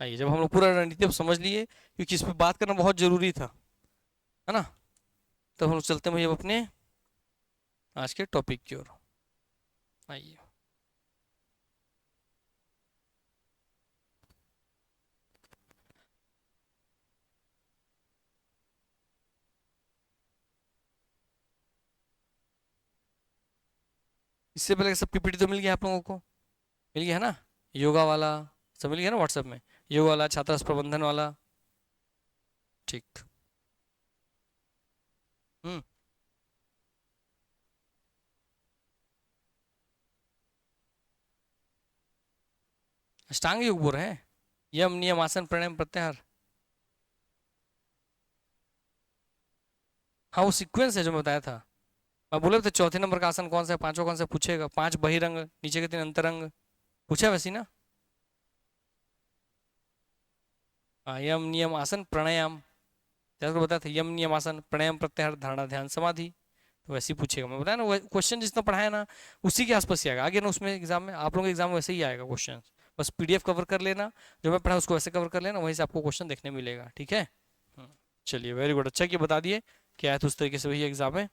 आइए, जब हम लोग पूरा रणनीति अब समझ लिए, क्योंकि इस पर बात करना बहुत जरूरी था, है ना, तो हम लोग चलते हैं भैया अपने आज के टॉपिक की ओर। आइए, इससे पहले सब PPT तो मिल गया आप लोगों को, मिल गया है ना। योगा वाला सब मिल गया ना व्हाट्सएप में, योगा वाला, छात्रावास प्रबंधन वाला। ठीक। हम्म। अष्टांग योग बोल रहे हैं, यम नियम आसन प्राणायाम प्रत्याहार। हाँ वो सीक्वेंस है जो मैं बताया था। मैं बोले थे चौथे नंबर का आसन कौन सा है, पांचवा कौन सा पूछेगा, 5 बहिरंग, नीचे के 3 अंतरंग, पूछा वैसी ना। हाँ यम नियम आसन प्राणायाम, जैसे को बताया था यम नियम आसन प्राणायाम प्रत्याहार धारणा ध्यान समाधि, तो वैसे ही पूछेगा। मैं बताया ना क्वेश्चन जितना पढ़ाया ना उसी के आसपास ही आएगा आगे ना, उसमें एग्जाम में आप लोगों के एग्जाम में वैसे ही आएगा क्वेश्चन। बस पीडीएफ कवर कर लेना, जो मैं पढ़ा उसको वैसे कवर कर लेना, वहीं से आपको क्वेश्चन देखने मिलेगा, ठीक है। हम्म, चलिए वेरी गुड, अच्छा कि बता दिए क्या है, तो उस तरीके से वही एग्जाम है।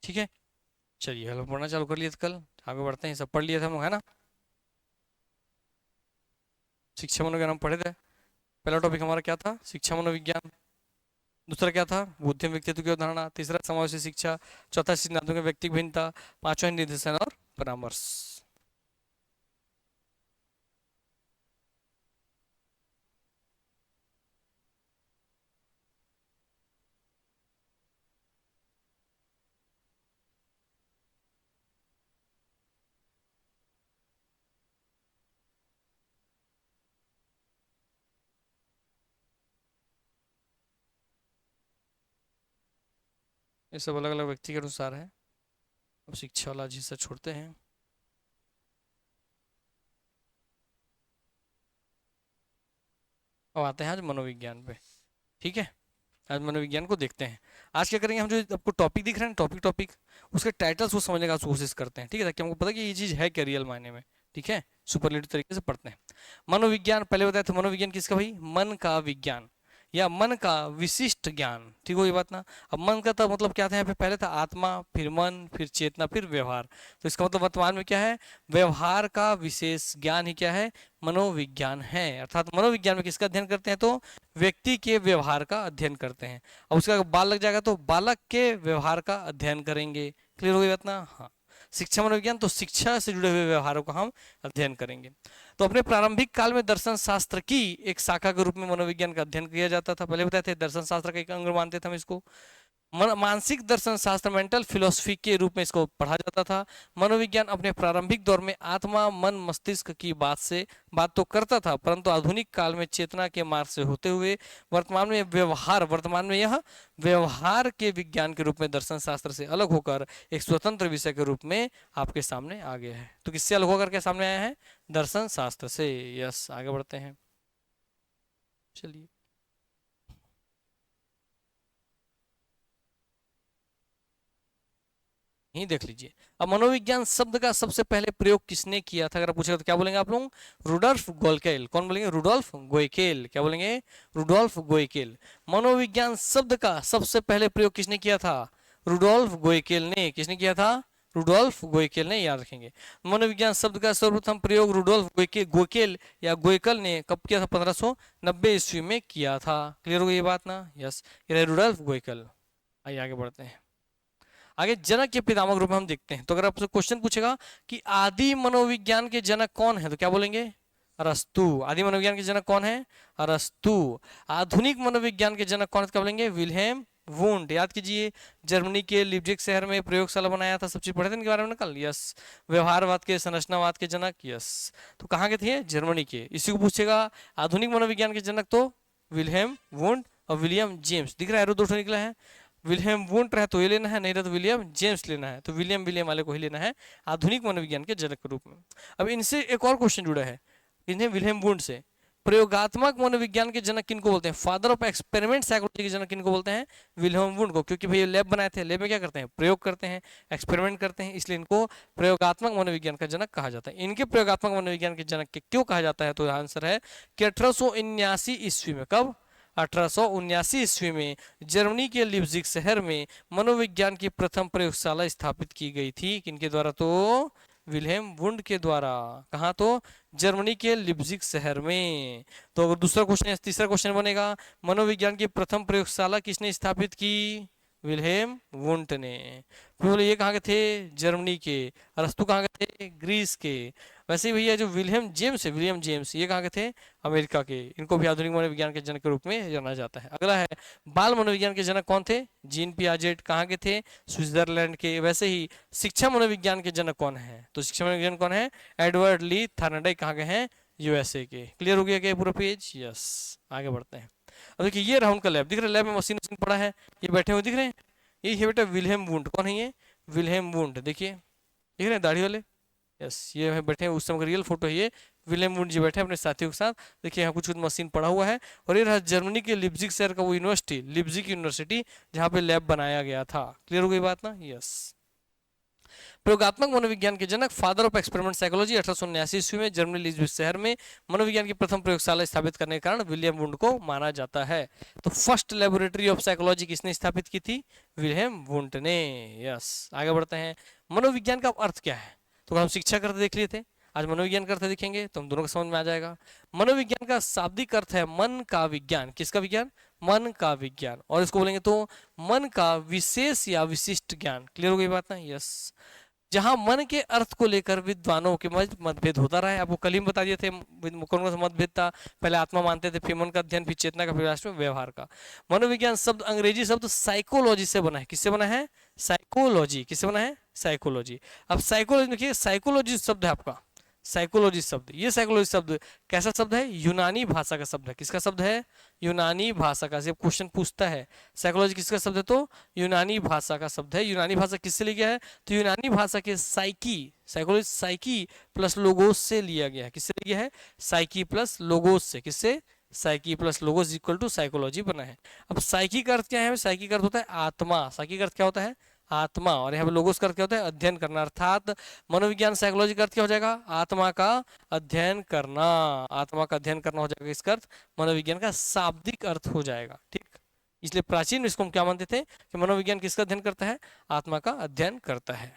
ठीक है, चलिए हेलो पढ़ना चालू कर लिए तो कल आगे बढ़ते हैं, सब पढ़ लिए थे हम लोग है ना। शिक्षा मनोविज्ञान हम पढ़े थे। पहला टॉपिक हमारा क्या था, शिक्षा मनोविज्ञान। दूसरा क्या था, बुद्धिम व्यक्तित्व की अवधारणा। तीसरा समावेशी शिक्षा। चौथा सिद्धांतों की व्यक्तिगत भिन्नता। पांचवा निर्देशन और परामर्श। ये सब अलग अलग व्यक्ति के अनुसार है। अब शिक्षा वाला जी से छोड़ते हैं। अब आते हैं आज मनोविज्ञान पे, ठीक है। आज मनोविज्ञान को देखते हैं। आज क्या करेंगे हम, जो आपको टॉपिक दिख रहे हैं टॉपिक टॉपिक उसके टाइटल्स को समझने का कोशिश करते हैं, ठीक है, ताकि हमको पता कि ये चीज़ है क्या रियल मायने में, ठीक है। सुपरलेटिव तरीके से पढ़ते हैं। मनोविज्ञान पहले बताया था, मनोविज्ञान किसका भाई, मन का विज्ञान या मन का विशिष्ट ज्ञान, ठीक हो ये बात ना। अब मन का तो मतलब क्या था यहाँ पे, पहले था आत्मा, फिर मन, फिर चेतना, फिर व्यवहार। तो इसका मतलब वर्तमान में क्या है, व्यवहार का विशेष ज्ञान ही क्या है, मनोविज्ञान है। अर्थात मनोविज्ञान में किसका अध्ययन करते हैं, तो व्यक्ति के व्यवहार का अध्ययन करते हैं। अब उसका अगर बाल लग जाएगा तो बालक के व्यवहार का अध्ययन करेंगे। क्लियर हो गई बात ना। हाँ, शिक्षा मनोविज्ञान तो शिक्षा से जुड़े हुए व्यवहारों का हम अध्ययन करेंगे। तो अपने प्रारंभिक काल में दर्शन शास्त्र की एक शाखा के रूप में मनोविज्ञान का अध्ययन किया जाता था। पहले बताए थे दर्शन शास्त्र का एक अंग मानते थे हम इसको। मानसिक दर्शन शास्त्र मेंटल फिलोसफी के रूप में इसको पढ़ा जाता था। मनोविज्ञान अपने प्रारंभिक दौर में आत्मा मन मस्तिष्क की बात तो करता था, परंतु आधुनिक काल में चेतना के मार्ग से होते हुए वर्तमान में यह व्यवहार के विज्ञान के रूप में दर्शन शास्त्र से अलग होकर एक स्वतंत्र विषय के रूप में आपके सामने आ गया है। तो किससे अलग होकर के सामने आया है, दर्शन शास्त्र से। यस, आगे बढ़ते हैं, चलिए। यही देख लीजिए। अब मनोविज्ञान शब्द का सबसे पहले प्रयोग किसने किया था, अगर पूछेगा तो क्या बोलेंगे आप लोग, रुडोल्फ गोल्केल। कौन बोलेंगे, रुडोल्फ गोइकेल। क्या बोलेंगे, रुडोल्फ गोइकेल। मनोविज्ञान शब्द का सबसे पहले प्रयोग किसने किया था, रुडोल्फ गोइकेल ने। किसने किया था, रुडोल्फ गोइकेल ने, याद रखेंगे। मनोविज्ञान शब्द का सर्वप्रथम प्रयोग रुडोल्फ गोइकेल या गोइकल ने कब किया था, 1590 ईस्वी में किया था। क्लियर हो गई ये बात ना। यस, ये रुडोल्फ गोइकल। आइए आगे बढ़ते हैं। आगे जनक के पितामह रूप में हम देखते हैं। तो अगर आपसे क्वेश्चन पूछेगा कि आदि मनोविज्ञान के जनक कौन है, तो क्या बोलेंगे, अरस्तु। आदि मनोविज्ञान के जनक कौन है, अरस्तु। आधुनिक मनोविज्ञान के जनक कौन है, तो क्या बोलेंगे, विल्हेम वुंड। याद कीजिए, जर्मनी के लिप्जिग शहर में प्रयोगशाला बनाया था, सब चीज पढ़े थे इनके बारे में कल। यस, व्यवहारवाद के संरचनावाद के जनक। यस, तो कहाँ के थे, जर्मनी के। इसी को पूछेगा आधुनिक मनोविज्ञान के जनक, तो विल्हेम वुंड और विलियम जेम्स। दिख रहा है, एरो दो निकला है। विलियम वुंट रहे तो ये लेना है, नहीं रहे तो विलियम जेम्स लेना है। तो विलियम विलियम वाले को ही लेना है आधुनिक मनोविज्ञान के जनक के रूप में। अब इनसे एक और क्वेश्चन जुड़ा है, इन्हें विलियम वुंट से। प्रयोगात्मक मनोविज्ञान के जनक किनको बोलते हैं, फादर ऑफ एक्सपेरिमेंट साइकोलॉजी के जनक किनको बोलते हैं, विलियम वुंट को। क्योंकि भैया लैब बनाए थे, लैब में क्या करते हैं, प्रयोग करते हैं, एक्सपेरिमेंट करते हैं, इसलिए इनको प्रयोगात्मक मनोविज्ञान का जनक कहा जाता है। इनके प्रयोगात्मक मनोविज्ञान के जनक के क्यों कहा जाता है, तो आंसर है कि 1879 ईस्वी में, कब, 1879 ईस्वी में जर्मनी के लिप्जिग शहर में मनोविज्ञान की प्रथम प्रयोगशाला स्थापित की गई थी। किनके द्वारा? तो विल्हेम वुंड के द्वारा। कहाँ? तो जर्मनी के लिप्जिग शहर में। तो अगर दूसरा क्वेश्चन, तीसरा क्वेश्चन बनेगा, मनोविज्ञान की प्रथम प्रयोगशाला किसने स्थापित की? विल्हेम वुंट ने। फिर बोले ये कहाँ के थे? जर्मनी के। अरस्तु कहाँ के थे? ग्रीस के। वैसे ही भैया जो विलियम जेम्स है, विलियम जेम्स, ये कहाँ के थे? अमेरिका के। इनको भी आधुनिक मनोविज्ञान के जनक के रूप में जाना जाता है। अगला है, बाल मनोविज्ञान के जनक कौन थे? Gene Piaget. कहाँ के थे? स्विट्जरलैंड के। वैसे ही शिक्षा मनोविज्ञान के जनक कौन है? तो शिक्षा मनोविज्ञान कौन है? एडवर्ड ली थॉर्नडाइक। कहाँ के हैं? यूएसए के। क्लियर हो गया क्या पूरा पेज? यस, आगे बढ़ते हैं। अब देखिए ये राउंड का लैब दिख रहा है, लैब में मशीन पड़ा है, ये बैठे हुए दिख रहे हैं, ये है बेटा विल्हेम वुंड। कौन है ये? Wilhelm wound. देखिए दिख रहे हैं दाढ़ी वाले? यस, ये है बैठे हैं, उस समय का रियल फोटो है ये। विलियम वुंड जी बैठे हैं अपने साथियों के साथ। देखिए यहाँ कुछ कुछ मशीन पड़ा हुआ है, और ये रहा जर्मनी के लिप्जिग शहर का वो यूनिवर्सिटी, लिप्जिग यूनिवर्सिटी, जहाँ पे लैब बनाया गया था। क्लियर हो गई बात ना? यस। प्रयोगात्मक मनोविज्ञान के जनक, फादर ऑफ एक्सपेरिमेंट साइकोलॉजी, 1879 ईस्वी में जर्मनी लिप्जिग शहर में मनोविज्ञान की प्रथम प्रयोगशाला स्थापित करने के कारण विलियम वुंड को माना जाता है। तो फर्स्ट लेबोरेटरी ऑफ साइकोलॉजी किसने स्थापित की थी? विलियम वुंड ने। यस, आगे बढ़ते हैं। मनोविज्ञान का अर्थ क्या है? तो हम शिक्षा करते देख लिए थे, आज मनोविज्ञान करते देखेंगे तो हम दोनों को समझ में आ जाएगा। मनोविज्ञान का शाब्दिक अर्थ है मन का विज्ञान। किसका विज्ञान? मन का विज्ञान। और इसको बोलेंगे तो मन का विशेष या विशिष्ट ज्ञान। क्लियर हो गई बात ना? यस। जहां मन के अर्थ को लेकर विद्वानों के मध्य मतभेद होता रहा है। आपको कल ही बता दिए थे कौन सा मतभेद था। पहले आत्मा मानते थे, फिर मन का अध्ययन, फिर चेतना का, फिर राष्ट्र में व्यवहार का। मनोविज्ञान शब्द अंग्रेजी शब्द साइकोलॉजी से बना है। किससे बना है? साइकोलॉजी। किससे बना है? साइकोलॉजी। अब साइकोलॉजी देखिए, साइकोलॉजी शब्द है आपका, साइकोलॉजी शब्द, ये साइकोलॉजी शब्द कैसा शब्द है? यूनानी भाषा का शब्द है। किसका शब्द है? यूनानी भाषा का। जब क्वेश्चन पूछता है साइकोलॉजी किसका शब्द है, तो यूनानी भाषा का शब्द है। यूनानी भाषा किससे लिया गया है? तो यूनानी भाषा के psyche, psychology psyche plus logos से लिया गया है। किससे लिया है? साइकी प्लस लोगोस से। किससे? Psyche plus logos equal to psychology बना है। अब साइकी का अर्थ क्या है? साइकी का अर्थ होता है आत्मा। साइकी का अर्थ क्या होता है? आत्मा। और यहाँ पे लोगोस का अर्थ क्या होता है? अध्ययन करना। अर्थात मनोविज्ञान साइकोलॉजी का अर्थ क्या हो जाएगा? आत्मा का अध्ययन करना। आत्मा का अध्ययन करना हो जाएगा इसका अर्थ। मनोविज्ञान का शाब्दिक अर्थ हो जाएगा। ठीक, इसलिए प्राचीन इसको हम क्या मानते थे कि मनोविज्ञान किसका अध्ययन करता है? आत्मा का अध्ययन करता है।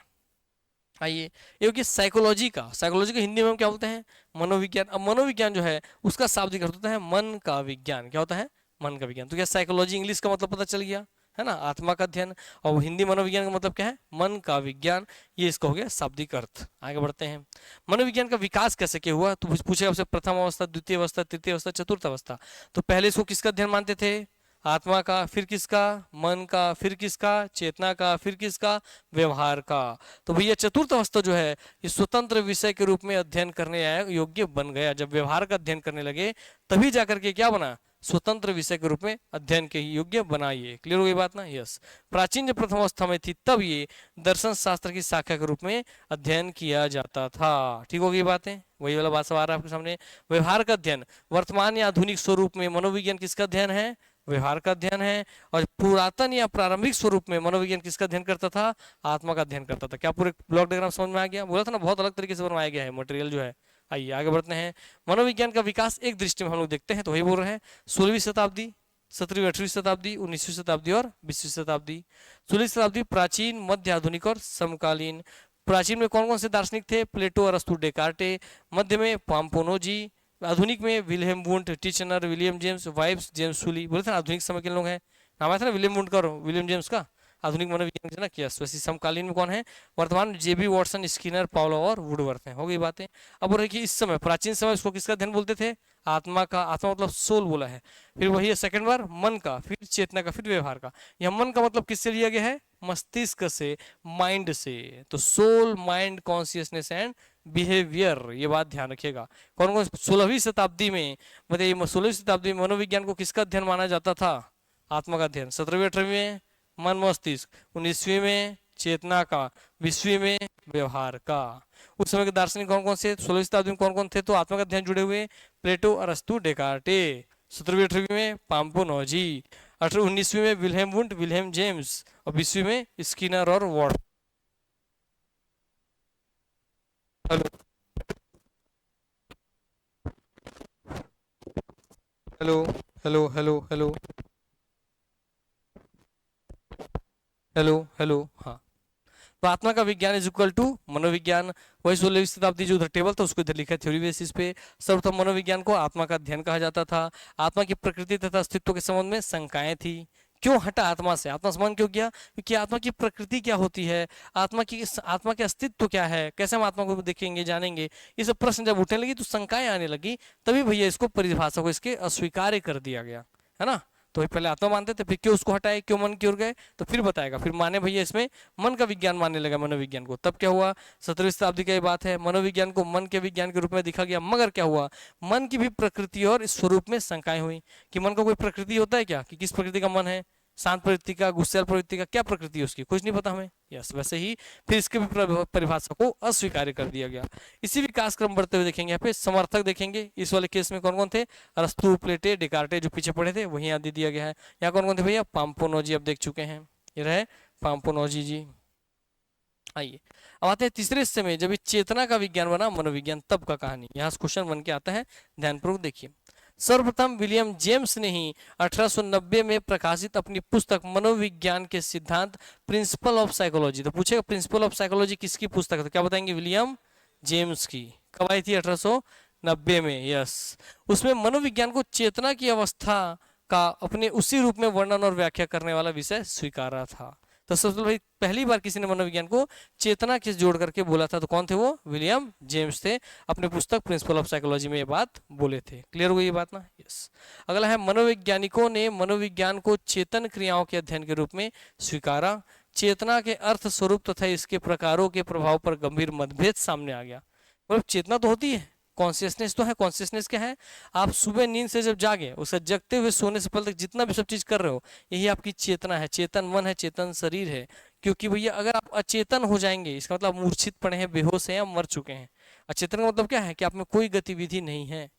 आइए, ये हो गया साइकोलॉजी का। साइकोलॉजी को हिंदी में हम क्या बोलते हैं? मनोविज्ञान। अब मनोविज्ञान जो है उसका शाब्दिक अर्थ होता है मन का विज्ञान। क्या होता है? मन का विज्ञान। तो क्या साइकोलॉजी इंग्लिश का मतलब पता चल गया है ना, आत्मा का अध्ययन। और हिंदी मनोविज्ञान का मतलब क्या है? मन का विज्ञान। ये इसका हो गया शाब्दिक अर्थ। आगे बढ़ते हैं। मनोविज्ञान का विकास कैसे क्या हुआ? तो पूछे आपसे प्रथम अवस्था, द्वितीय अवस्था, तृतीय अवस्था, चतुर्थ अवस्था। तो पहले इसको किसका अध्ययन मानते थे? आत्मा का। फिर किसका? मन का। फिर किसका? चेतना का। फिर किसका? व्यवहार का। तो भैया चतुर्थ अवस्था जो है ये स्वतंत्र विषय के रूप में अध्ययन करने योग्य बन गया। जब व्यवहार का अध्ययन करने लगे तभी जाकर के क्या बना? स्वतंत्र विषय के रूप में अध्ययन के योग्य बनाइए। क्लियर हो गई बात ना? यस। प्राचीन जब प्रथम अवस्था में थी तब ये दर्शन शास्त्र की शाखा के रूप में अध्ययन किया जाता था। ठीक हो गई बातें? वही वाला बात सब आ रहा है आपके सामने। व्यवहार का अध्ययन वर्तमान या आधुनिक स्वरूप में मनोविज्ञान किसका अध्ययन है? व्यवहार का अध्ययन है। और पुरातन या प्रारंभिक स्वरूप में मनोविज्ञान किसका अध्ययन करता था? आत्मा का अध्ययन करता था। क्या पूरे ब्लॉक डायग्राम समझ में आ गया? बोला था ना बहुत अलग तरीके से बनवाया गया है मटेरियल जो है। आइए आगे बढ़ते हैं। मनोविज्ञान का विकास एक दृष्टि में हम लोग देखते हैं तो वही बोल रहे हैं 16वीं शताब्दी, 17वीं 18वीं शताब्दी, 19वीं शताब्दी और 20वीं शताब्दी। 16वीं शताब्दी प्राचीन, मध्य आधुनिक और समकालीन। प्राचीन में कौन कौन से दार्शनिक थे? प्लेटो, अरस्तु, डेकार्टे। मध्य में पाम्पोनोजी। आधुनिक में William Wundt, Titchener, William James, वाइब्स, जेम्स सुली। बोले थे ना आधुनिक समय के लोग हैं, नाम आया था ना विलियम वुंट का और विलियम जेम्स का, आधुनिक मनोविज्ञान के जनक। यस। वैसे समकालीन में कौन है? वर्तमान जेबी वॉटसन, स्किनर, पावलो और वुडवर्थ हैं। हो गई बातें। अब देखिए इस समय प्राचीन समय उसको किसका अध्ययन बोलते थे? आत्मा का। आत्मा मतलब सोल बोला है। फिर वही है सेकंड बार मन का, फिर चेतना का, फिर व्यवहार का। यह मन का मतलब किससे लिया गया है? मस्तिष्क से, माइंड से। तो soul, mind, consciousness and behaviour, ये बात ध्यान रखिएगा। कौन कौन 16वीं शताब्दी में मतलब 16वीं शताब्दी में मनोविज्ञान को किसका अध्ययन माना जाता था? आत्मा का अध्ययन। 17वीं 18वीं में मन मस्तिष्क, 19वीं में चेतना का, 20वीं में व्यवहार का। उस समय के दार्शनिक कौन कौन से? 16वीं शताब्दी में कौन कौन थे? तो आत्मा का अध्ययन जुड़े हुए प्लेटो, अरस्तु, डेकार्टे। 17वीं 18वीं में पाम्पोनोजी। 19वीं में विल्हेम वुंट, विल्हेम जेम्स। और 20वीं में स्किनर और what. Hello hello. Hello hello hello hello hello. हाँ, तो आत्मा का विज्ञान इज इक्वल टू मनोविज्ञान। वही 16वीं शताब्दी जो उधर टेबल था उसको इधर लिखा है थ्योरी बेसिस पे। सर्वप्रथम मनोविज्ञान को आत्मा का अध्ययन कहा जाता था। आत्मा की प्रकृति तथा अस्तित्व के संबंध में शंकाएं थी। क्यों हटा आत्मा से, आत्मा समान क्यों किया? क्योंकि आत्मा की प्रकृति क्या होती है, आत्मा के अस्तित्व क्या है, कैसे हम आत्मा को देखेंगे जानेंगे, ये सब प्रश्न जब उठने लगी तो शंकाएं आने लगी। तभी भैया इसको परिभाषा को इसके अस्वीकार्य कर दिया गया, है ना। तो ये पहले आत्मा मानते थे, फिर क्यों उसको हटाए, क्यों मन की ओर गए, तो फिर बताएगा। फिर माने भैया इसमें मन का विज्ञान मानने लगा मनोविज्ञान को। तब क्या हुआ, 17वीं शताब्दी की बात है, मनोविज्ञान को मन के विज्ञान के रूप में देखा गया। मगर क्या हुआ, मन की भी प्रकृति और स्वरूप में शंकाएं हुई कि मन का कोई प्रकृति होता है क्या, कि किस प्रकृति का मन है, शांत प्रवृत्ति का, गुस्सेल प्रवृत्ति का, क्या प्रकृति है उसकी, कुछ नहीं पता हमें। यस, वैसे ही फिर इसके भी परिभाषा को अस्वीकार कर दिया गया। इसी विकास क्रम बढ़ते हुए देखेंगे, यहाँ पे समर्थक देखेंगे। इस वाले केस में कौन कौन थे, अरस्तु, प्लेटे, डिकार्टे जो पीछे पड़े थे वही यहाँ दे दिया गया है। यहाँ कौन कौन थे भैया, पाम्पोनोजी, अब देख चुके हैं, ये रहे पाम्पोनोजी जी। आइए अब आते हैं तीसरे हिस्से में, जब ये चेतना का विज्ञान बना मनोविज्ञान, तब का कहानी। यहाँ से क्वेश्चन बन के आता है, ध्यानपूर्वक देखिए। सर्वप्रथम विलियम जेम्स ने ही 1890 में प्रकाशित अपनी पुस्तक मनोविज्ञान के सिद्धांत प्रिंसिपल ऑफ साइकोलॉजी, तो पूछेगा प्रिंसिपल ऑफ साइकोलॉजी किसकी पुस्तक है, तो क्या बताएंगे, विलियम जेम्स की। कब आई थी, 1890 में। यस, उसमें मनोविज्ञान को चेतना की अवस्था का अपने उसी रूप में वर्णन और व्याख्या करने वाला विषय स्वीकारा था। तो सबसे भाई पहली बार किसी ने मनोविज्ञान को चेतना के जोड़ करके बोला था, तो कौन थे वो, विलियम जेम्स थे। अपने पुस्तक प्रिंसिपल ऑफ साइकोलॉजी में ये बात बोले थे। क्लियर हो गई ये बात ना। यस, अगला है, मनोवैज्ञानिकों ने मनोविज्ञान को चेतन क्रियाओं के अध्ययन के रूप में स्वीकारा। चेतना के अर्थ, स्वरूप तथा इसके प्रकारों के प्रभाव पर गंभीर मतभेद सामने आ गया। मतलब चेतना तो होती है, कॉन्शियसनेस तो है। कॉन्शियसनेस क्या है, आप सुबह नींद से जब जागे, उससे जगते हुए सोने से पहले तक जितना भी सब चीज कर रहे हो, यही आपकी चेतना है। चेतन मन है, चेतन शरीर है। क्योंकि भैया अगर आप अचेतन हो जाएंगे, इसका मतलब मूर्छित पड़े हैं, बेहोश हैं या मर चुके हैं। अचेतन का मतलब क्या है, कि आप में कोई गतिविधि नहीं है,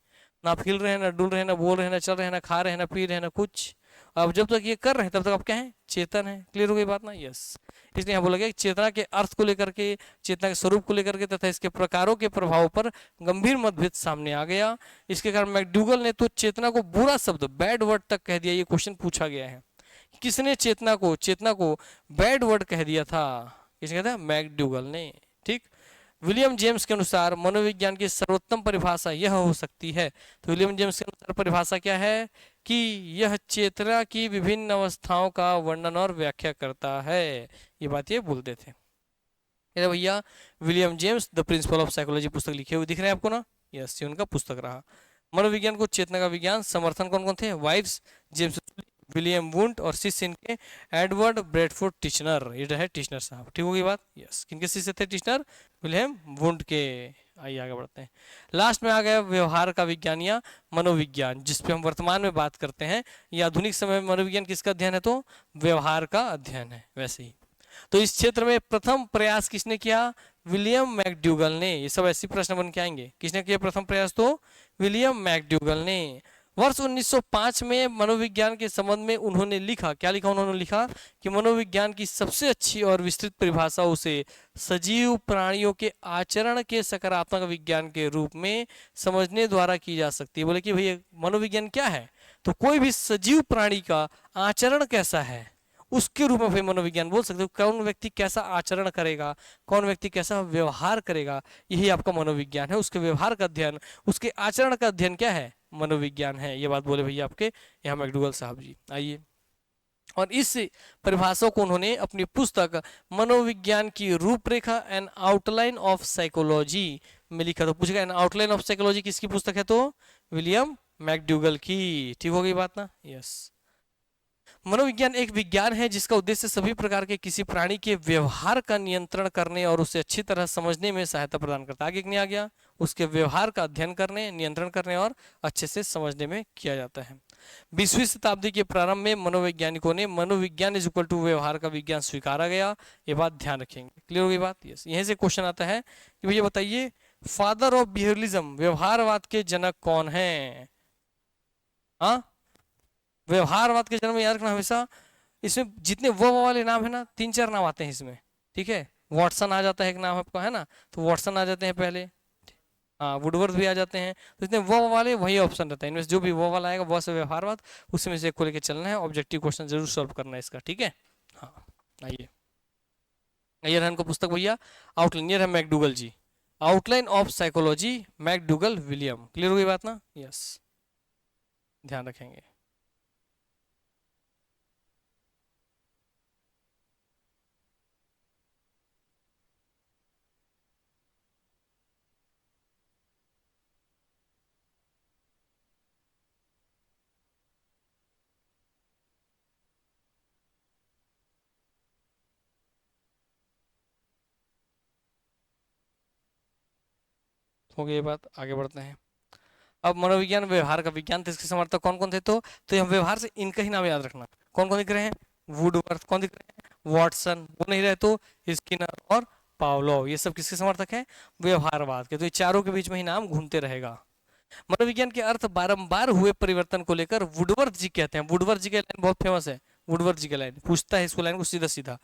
ना आप हिल रहे हैं, ना डुल रहे हैं, ना बोल रहे हैं, ना चल रहे हैं, ना खा रहे हैं, ना पी रहे हैं, ना कुछ। अब जब तक ये कर रहे हैं तब तक आप क्या है, चेतन है। क्लियर हो गई बात ना। यस, इसलिए यहाँ बोला गया चेतना के अर्थ को लेकर के, चेतना के स्वरूप को लेकर के तथा इसके प्रकारों के प्रभाव पर गंभीर मतभेद सामने आ गया। इसके कारण मैकडूगल ने तो चेतना को बुरा शब्द, बैड वर्ड तक कह दिया। ये क्वेश्चन पूछा गया है, किसने चेतना को बैड वर्ड कह दिया था, किसने कहा था, मैकडूगल ने। ठीक, विलियम जेम्स के अनुसार मनोविज्ञान की सर्वोत्तम परिभाषा यह हो सकती है। तो विलियम जेम्स के अनुसार परिभाषा क्या है, कि यह चेतना की विभिन्न अवस्थाओं का वर्णन और व्याख्या करता है। ये बात ये बोलते थे। ये भैया William James the principle of psychology पुस्तक लिखे हुए दिख रहे हैं आपको ना। यस, ये उनका पुस्तक रहा। मनोविज्ञान को चेतना का विज्ञान, समर्थन कौन कौन थे, वाइव्स, जेम्स, विलियम वुंट, और शिष्य इनके एडवर्ड ब्रेडफोर्ड टिचनर। ये रहे टिचनर साहब। ठीक होगी बात। यस, किनके शिष्य थे टिचनर, विलियम वुंट के। आइए आगे बढ़ते हैं। लास्ट में आ गया व्यवहार का विज्ञान या मनोविज्ञान, जिसपे हम वर्तमान में बात करते हैं। ये आधुनिक समय में मनोविज्ञान किसका अध्ययन है, तो व्यवहार का अध्ययन है। वैसे ही तो इस क्षेत्र में प्रथम प्रयास किसने किया, विलियम मैकडूगल ने। ये सब ऐसे प्रश्न बन के आएंगे, किसने किया प्रथम प्रयास, तो विलियम मैकडूगल ने। वर्ष 1905 में मनोविज्ञान के संबंध में उन्होंने लिखा, क्या लिखा उन्होंने, लिखा कि मनोविज्ञान की सबसे अच्छी और विस्तृत परिभाषा उसे सजीव प्राणियों के आचरण के सकारात्मक विज्ञान के रूप में समझने द्वारा की जा सकती है। बोले कि भैया मनोविज्ञान क्या है, तो कोई भी सजीव प्राणी का आचरण कैसा है उसके रूप में भाई मनोविज्ञान बोल सकते हो। कौन व्यक्ति कैसा आचरण करेगा, कौन व्यक्ति कैसा व्यवहार करेगा, यही आपका मनोविज्ञान है। उसके व्यवहार का अध्ययन, उसके आचरण का अध्ययन क्या है, मनोविज्ञान है। ये बात बोले भैया आपके यहाँ मैकडूगल साहब जी। आइए, और इस परिभाषा को उन्होंने अपनी पुस्तक मनोविज्ञान की रूपरेखा एन आउटलाइन ऑफ साइकोलॉजी में लिखा। तो पूछेगा एन आउटलाइन ऑफ साइकोलॉजी किसकी पुस्तक है, तो विलियम मैकडूगल की। ठीक हो गई बात ना। यस, मनोविज्ञान एक विज्ञान है जिसका उद्देश्य सभी प्रकार के किसी प्राणी के व्यवहार का नियंत्रण करने और उसे अच्छी तरह समझने में सहायता प्रदान करता है। आगे नहीं आ गया, उसके व्यवहार का अध्ययन करने, नियंत्रण करने और अच्छे से समझने में किया जाता है। 20वीं शताब्दी के प्रारंभ में मनोवैज्ञानिकों ने मनोविज्ञान इज इक्वल टू व्यवहार का विज्ञान स्वीकारा गया। ये बात ध्यान रखेंगे। क्लियर हो गई बात। यस, यहीं से क्वेश्चन आता है कि भैया बताइए फादर ऑफ बिहेवियरलिज्म, व्यवहारवाद के जनक कौन है। हाँ, व्यवहारवाद के जन्म में याद रखना हमेशा, इसमें जितने वो वाले नाम है ना, 3-4 नाम आते हैं इसमें। ठीक है, वॉटसन आ जाता है एक नाम आपका, है ना, तो वॉटसन आ जाते हैं पहले। हाँ, वुडवर्थ भी आ जाते हैं। तो इसमें वो वाले वही ऑप्शन रहता है, इनमें से जो भी वो वाला आएगा वो से व्यवहारवाद, उसी में से एक को लेकर चलना है, ऑब्जेक्टिव क्वेश्चन जरूर सॉल्व करना है इसका, ठीक है। हाँ, आइए, ये रहा इनको पुस्तक भैया, आउटलाइन, ये है McDougall ji, outline of psychology, McDougall William. Clear हो गई बात ना? यस, ध्यान रखेंगे। हो गई ये बात, आगे बढ़ते हैं। अब मनोविज्ञान व्यवहार का विज्ञान, तो इसके समर्थक कौन कौन थे? तो हम व्यवहार से इनका ही नाम याद रखना। कौन कौन दिख रहे हैं? वुडवर्थ। कौन दिख रहे हैं? वॉटसन। वो नहीं रहे तो स्किनर और पावलोव। ये सब किसके समर्थक हैं? व्यवहारवाद के। तो ये चारों के बीच में ही नाम घूमते रहेगा। मनोविज्ञान के अर्थ बारंबार हुए परिवर्तन को लेकर वुडवर्थ जी कहते हैं। वुडवर्थ जी की लाइन बहुत फेमस है। वुडवर्थ जी की लाइन पूछता है इसको, लाइन को सीधा सीधा,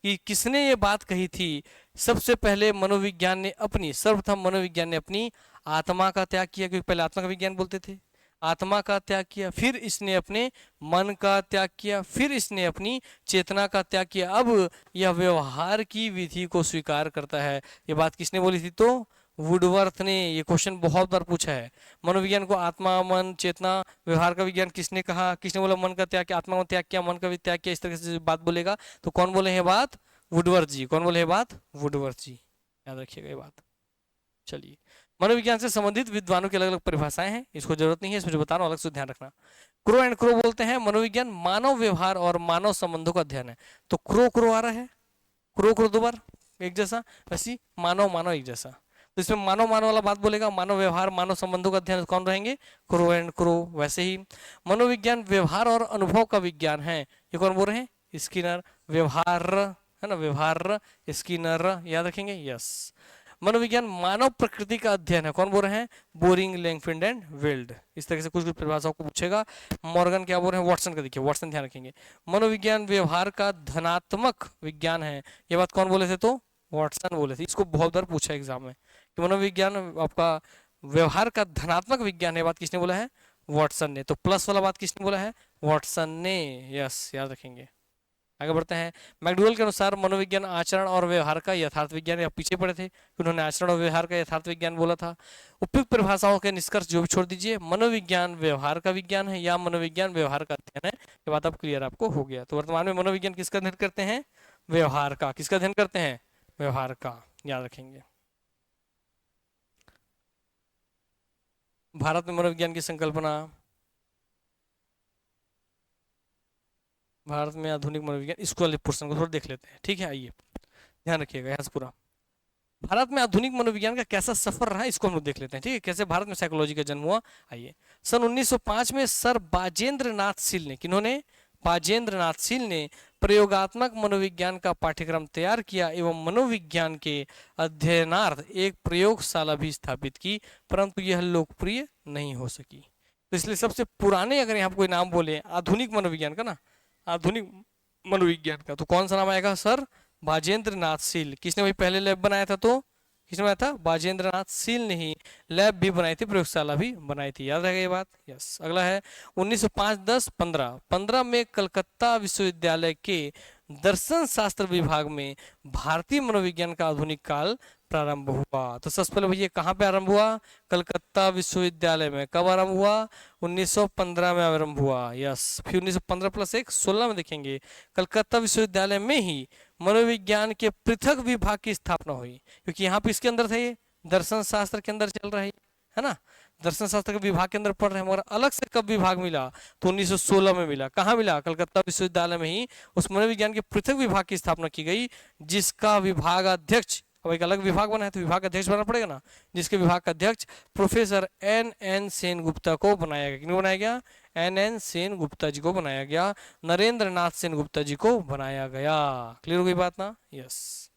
कि किसने ये बात कही थी? सबसे पहले मनोविज्ञान ने अपनी, सर्वप्रथम मनोविज्ञान ने अपनी आत्मा का त्याग किया, क्योंकि पहले आत्मा का विज्ञान बोलते थे। आत्मा का त्याग किया, फिर इसने अपने मन का त्याग किया, फिर इसने अपनी चेतना का त्याग किया। अब यह व्यवहार की विधि को स्वीकार करता है। ये बात किसने बोली थी? तो वुडवर्थ ने। ये क्वेश्चन बहुत बार पूछा है। मनोविज्ञान को आत्मा, मन, चेतना, व्यवहार का विज्ञान किसने कहा? किसने बोला मन का त्याग किया, आत्मा का त्याग किया, मन का भी त्याग किया? इस तरह से बात बोलेगा तो कौन बोले हैं बात? वुडवर्थ जी। कौन बोले हैं बात? वुडवर्थ जी। याद रखिएगा ये बात। चलिए, मनोविज्ञान से संबंधित विद्वानों की अलग अलग परिभाषाएं हैं, इसको जरूरत नहीं है, इसमें जो बता रहा हूं अलग से ध्यान रखना। क्रो एंड क्रो बोलते हैं मनोविज्ञान मानव व्यवहार और मानव संबंधों का अध्ययन है। तो क्रो क्रो आ रहा है, क्रो क्रो दो बार एक जैसा, वैसी मानव मानव एक जैसा। तो इसमें मानव मानव वाला बात बोलेगा, मानव व्यवहार मानव संबंधों का अध्ययन कौन रहेंगे? Crow and crow. वैसे ही मनोविज्ञान व्यवहार और अनुभव का विज्ञान है, ये कौन बोल रहे हैं? स्किनर। व्यवहार है ना, व्यवहार, स्किनर, याद रखेंगे। यस। मनोविज्ञान मानव प्रकृति का अध्ययन है, कौन बोल रहे हैं? Boring, Langfeld and Weld. इस तरह से कुछ कुछ परिभाषाओं को पूछेगा। मॉर्गन क्या बोल रहे हैं? वॉटसन का देखिए, वॉटसन ध्यान रखेंगे। मनोविज्ञान व्यवहार का धनात्मक विज्ञान है, ये बात कौन बोले थे? तो वॉटसन बोले थे। इसको बहुत बार पूछा एग्जाम में कि मनोविज्ञान आपका व्यवहार का धनात्मक विज्ञान है, बात किसने बोला है? वॉटसन ने। तो प्लस वाला बात किसने बोला है? वॉटसन ने। यस, याद रखेंगे। आगे बढ़ते हैं। मैकडूगल के अनुसार मनोविज्ञान आचरण और व्यवहार का यथार्थ विज्ञान, या पीछे पड़े थे, उन्होंने आचरण और व्यवहार का यथार्थ विज्ञान बोला था। उपयुक्त परिभाषाओं के निष्कर्ष जो भी छोड़ दीजिए, मनोविज्ञान व्यवहार का विज्ञान है या मनोविज्ञान व्यवहार का अध्ययन है। ये बात अब क्लियर आपको हो गया। तो वर्तमान में मनोविज्ञान किसका अध्ययन करते हैं? व्यवहार का। किसका अध्ययन करते हैं? व्यवहार का, याद रखेंगे। भारत में मनोविज्ञान की संकल्पना, भारत में आधुनिक मनोविज्ञान, इसको वाले पोर्शन को थोड़ा देख लेते हैं, ठीक है। आइए, ध्यान रखिएगा यहाँ से पूरा। भारत में आधुनिक मनोविज्ञान का कैसा सफर रहा, इसको हम लोग देख लेते हैं, ठीक है। कैसे भारत में साइकोलॉजी का जन्म हुआ। आइए, सन 1905 में सर बाजेंद्र नाथ सील ने, किन्होंने? बाजेंद्र नाथ सील ने प्रयोगात्मक मनोविज्ञान का पाठ्यक्रम तैयार किया एवं मनोविज्ञान के अध्ययनार्थ एक प्रयोगशाला भी स्थापित की, परंतु यह लोकप्रिय नहीं हो सकी। तो इसलिए सबसे पुराने, अगर यहाँ कोई नाम बोले आधुनिक मनोविज्ञान का ना, आधुनिक मनोविज्ञान का, तो कौन सा नाम आएगा? सर बाजेंद्र नाथ सील। किसने वही पहले लैब बनाया था? तो किसने बनाया था? बाजेंद्र नाथ सील ने ही लैब भी बनाई थी, प्रयोगशाला भी बनाई थी। याद रहेगा ये बात। यस। अगला है 1905, 10, 15। 15 में कलकत्ता विश्वविद्यालय के दर्शन शास्त्र विभाग में भारतीय मनोविज्ञान का आधुनिक काल प्रारंभ हुआ। तो सबसे पहले भैया कहाँ पे आरंभ हुआ? कलकत्ता विश्वविद्यालय में। कब आरंभ हुआ? 1915 में आरंभ हुआ। यस। फिर 1915 प्लस 1, 16 में देखेंगे कलकत्ता विश्वविद्यालय में ही मनोविज्ञान के पृथक विभाग की स्थापना हुई, क्योंकि यहाँ पे इसके अंदर थे, दर्शन शास्त्र के अंदर चल रहा है ना, दर्शन शास्त्र के विभाग के अंदर पढ़ रहे हैं। मगर अलग से कब विभाग मिला? तो 1916 में मिला। कहाँ मिला? कलकत्ता विश्वविद्यालय में ही उस मनोविज्ञान के पृथक विभाग की स्थापना की गई, जिसका विभागाध्यक्ष, अब एक अलग विभाग बना है तो विभाग अध्यक्ष बनना पड़ेगा ना, जिसके विभाग का अध्यक्ष प्रोफेसर एन सेन गुप्ता को बनाया गया। किन्हें बनाया गया? एन सेन गुप्ता जी को बनाया गया। नरेंद्र नाथ सेन गुप्ता जी को बनाया गया। क्लियर हो गई बात ना? यस।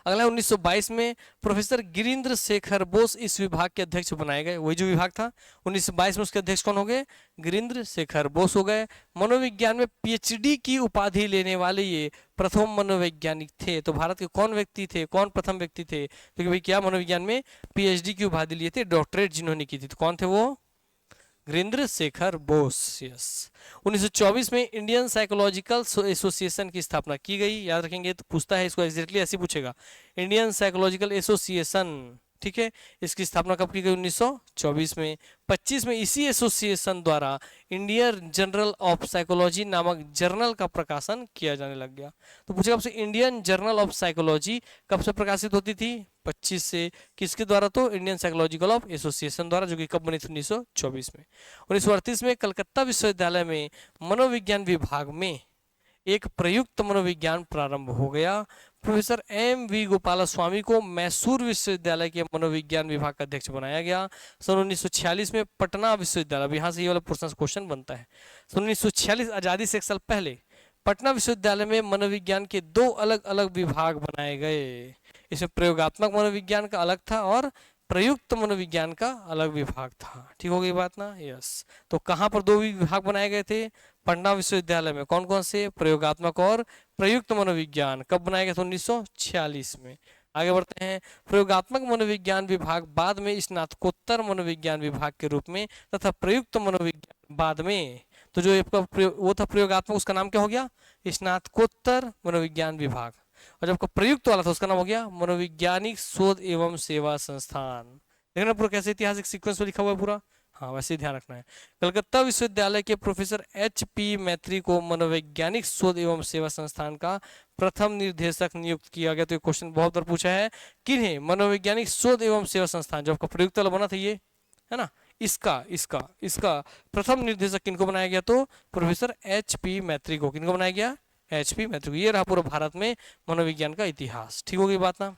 अगला 1922 में प्रोफेसर गिरीन्द्र शेखर बोस इस विभाग के अध्यक्ष बनाए गए। वही जो विभाग था 1922 में, उसके अध्यक्ष कौन हो गए? गिरीन्द्र शेखर बोस हो गए। मनोविज्ञान में पीएचडी की उपाधि लेने वाले ये प्रथम मनोवैज्ञानिक थे। तो भारत के कौन व्यक्ति थे, कौन प्रथम व्यक्ति थे? क्योंकि भाई क्या मनोविज्ञान में पीएचडी की उपाधि लिए थे, डॉक्टरेट जिन्होंने की थी, तो कौन थे वो? गिरीन्द्र शेखर बोस। यस। 1924 में इंडियन साइकोलॉजिकल एसोसिएशन की स्थापना की गई। याद रखेंगे तो पूछता है इसको, एग्जैक्टली ऐसे पूछेगा, इंडियन साइकोलॉजिकल एसोसिएशन, ठीक है। इसकी स्थापना कब की गई? 1924 में। 25 में इसी एसोसिएशन द्वारा इंडियन जर्नल ऑफ साइकोलॉजी नामक जर्नल का प्रकाशन किया जाने लग गया। तो पूछेगा आपसे इंडियन जर्नल ऑफ साइकोलॉजी कब से प्रकाशित होती थी? 25 से। किसके द्वारा? तो इंडियन साइकोलॉजिकल ऑफ एसोसिएशन द्वारा, जो कि कब बनी थी? 1924 में। 1938 में कलकत्ता विश्वविद्यालय में मनोविज्ञान विभाग में एक प्रयुक्त मनोविज्ञान प्रारंभ हो गया। Professor MV. गोपालस्वामी को मैसूर विश्वविद्यालय के मनोविज्ञान विभाग का अध्यक्ष बनाया गया। सन 1946 में पटना विश्वविद्यालय, अब यहाँ से ये वाला क्वेश्चन बनता है, सन 1946 आजादी से एक साल पहले पटना विश्वविद्यालय में मनोविज्ञान के 2 अलग अलग विभाग बनाए गए। इसमें प्रयोगात्मक मनोविज्ञान का अलग था और प्रयुक्त मनोविज्ञान का अलग विभाग था। ठीक हो गई बात ना? यस। तो कहाँ पर 2 विभाग बनाए गए थे? पटना विश्वविद्यालय में। कौन कौन से? प्रयोगात्मक और प्रयुक्त मनोविज्ञान। कब बनाया गया था? 1946 में। आगे बढ़ते हैं। प्रयोगात्मक मनोविज्ञान विभाग बाद में स्नातकोत्तर मनोविज्ञान विभाग के रूप में तथा प्रयुक्त मनोविज्ञान बाद में, तो जो वो था प्रयोगात्मक, उसका नाम क्या हो गया? स्नातकोत्तर मनोविज्ञान विभाग। और जब प्रयुक्त वाला था उसका नाम हो गया मनोवैज्ञानिक शोध एवं सेवा संस्थान। देखना पूरा कैसे ऐतिहासिक सीक्वेंस में लिखा हुआ है पूरा। हाँ, वैसे ध्यान रखना है। कलकत्ता विश्वविद्यालय के प्रोफेसर एच.पी. मैत्री को मनोवैज्ञानिक शोध एवं सेवा संस्थान का प्रथम निर्देशक नियुक्त किया गया। तो ये क्वेश्चन बहुत बार पूछा है, किन्हें? मनोवैज्ञानिक शोध एवं सेवा संस्थान, जो आपका प्रयुक्त वाला बना था ये, है ना, इसका प्रथम निर्देशक किनको बनाया गया? तो प्रोफेसर एच.पी. मैत्री को। किनको बनाया गया? एच.पी. मैत्री को। ये रहा पूरा भारत में मनोविज्ञान का इतिहास। ठीक हो गई बात ना?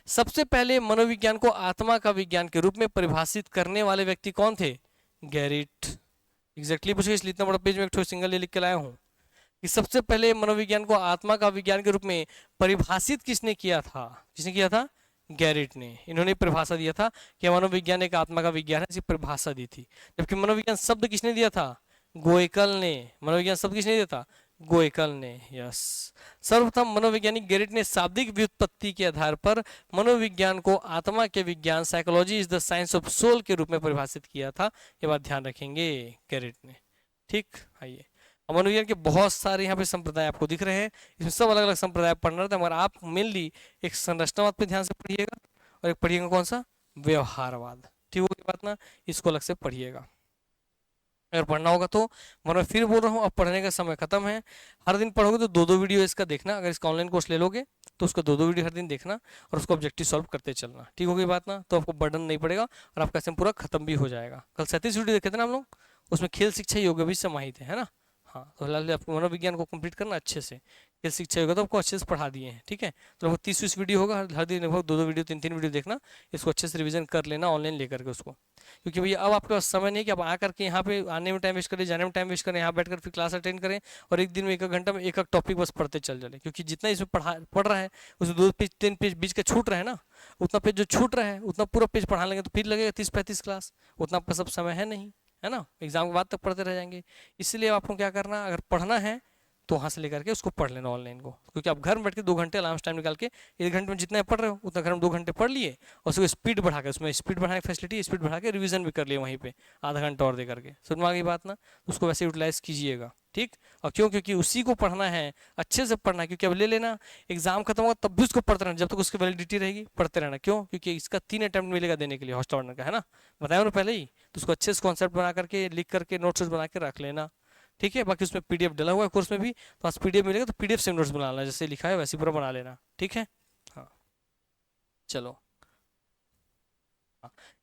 सबसे पहले मनोविज्ञान को आत्मा का विज्ञान के रूप में परिभाषित करने वाले व्यक्ति कौन थे? गैरिट। एग्जैक्टली पूछे, इसलिए इतना बड़ा पेज में एक सिंगल लिख के लाया हूं कि सबसे पहले मनोविज्ञान को आत्मा का विज्ञान के रूप में परिभाषित किसने किया था? किसने किया था? गैरिट ने। इन्होंने परिभाषा दिया था कि मनोविज्ञान एक आत्मा का विज्ञान है, ऐसी परिभाषा दी थी। जबकि मनोविज्ञान शब्द किसने दिया था? गोयकल ने। मनोविज्ञान शब्द किसने दिया था? गोयकल ने। यस। सर्वप्रथम मनोवैज्ञानिक गैरिट ने शाब्दिक व्युत्पत्ति के आधार पर मनोविज्ञान को आत्मा के विज्ञान, psychology is the science of soul के रूप में परिभाषित किया था। ये बात ध्यान रखेंगे गैरिट ने। ठीक, आइए। मनोविज्ञान के बहुत सारे यहाँ पे संप्रदाय आपको दिख रहे हैं, इसमें सब अलग अलग संप्रदाय पढ़ रहे थे, मगर आप मेनली एक संरचनावाद पे ध्यान से पढ़िएगा और एक पढ़िएगा कौन सा? व्यवहारवाद। ठीक होगी बात ना? इसको अलग से पढ़िएगा अगर पढ़ना होगा तो। मगर मैं फिर बोल रहा हूँ, अब पढ़ने का समय खत्म है। हर दिन पढ़ोगे तो 2-2 वीडियो इसका देखना। अगर इसका ऑनलाइन कोर्स ले लोगे तो उसका 2-2 वीडियो हर दिन देखना और उसको ऑब्जेक्टिव सॉल्व करते चलना। ठीक होगी बात ना? तो आपको बर्डन नहीं पड़ेगा और आपका सेम पूरा खत्म भी हो जाएगा। कल 37 वीडियो देखे थे ना हम लोग, उसमें खेल शिक्षा योग भी समाहित है ना? हाँ, तो फिलहाल आपको मनोविज्ञान को कंप्लीट करना अच्छे से। खेल शिक्षा होगा तो आपको अच्छे से पढ़ा दिए हैं। ठीक है, तो लगभग 30-20 वीडियो होगा, हर दिन लगभग 2-2 वीडियो, 3-3 वीडियो देखना। इसको अच्छे से रिवीजन कर लेना ऑनलाइन लेकर के उसको, क्योंकि भैया अब आपके पास समय नहीं कि आप आकर के यहाँ पे आने में टाइम वेस्ट करें, जाने में टाइम वेस्ट करें, यहाँ बैठकर फिर क्लास अटेंड करें और एक दिन में 1 घंटा में एक टॉपिक बस पढ़ते चल जाए। क्योंकि जितना इसमें पढ़ रहा है उसमें 2 पेज 3 पेज बीच का छूट रहा है ना, उतना पेज जो छूट रहा है उतना पूरा पेज पढ़ा लेंगे तो फिर लगेगा 30-35 क्लास। उतना आपका सब समय है नहीं, है ना? एग्जाम के बाद तक पढ़ते रह जाएंगे। इसलिए आपको क्या करना, अगर पढ़ना है तो वहाँ से लेकर के उसको पढ़ लेना ऑनलाइन को, क्योंकि आप घर में बैठ के 2 घंटे अलार्म टाइम निकाल के 1 घंटे में जितना पढ़ रहे हो उतना घर में 2 घंटे पढ़ लिए और उसको स्पीड बढ़ा के, उसमें स्पीड बढ़ाने की फैसिलिटी, स्पीड बढ़ा के रिवीजन भी कर लिए वहीं पे आधा घंटा और दे करके। समझ में आ गई बात ना? उसको वैसे यूटिलाइज कीजिएगा। ठीक, और क्यों? क्योंकि उसी को पढ़ना है, अच्छे से पढ़ना है। क्योंकि अब ले लेना, एग्जाम खत्म होगा तब भी उसको पढ़ते रहना, जब तक उसकी वैलिडिटी रहेगी पढ़ते रहना। क्यों? क्योंकि इसका 3 अटेम्प्ट मिलेगा देने के लिए हॉस्टल वार्डन का, है ना? बताया ना पहले ही। तो उसको अच्छे से कॉन्सेप्ट बना करके, लिख करके, नोट्स बना के रख लेना। ठीक है, बाकी उसमें पीडीएफ डला हुआ है कोर्स में भी, तो पास पीडीएफ मिलेगा तो पीडीएफ से नोट्स बना लेना, जैसे लिखा है वैसे पूरा बना लेना। ठीक है, हाँ चलो।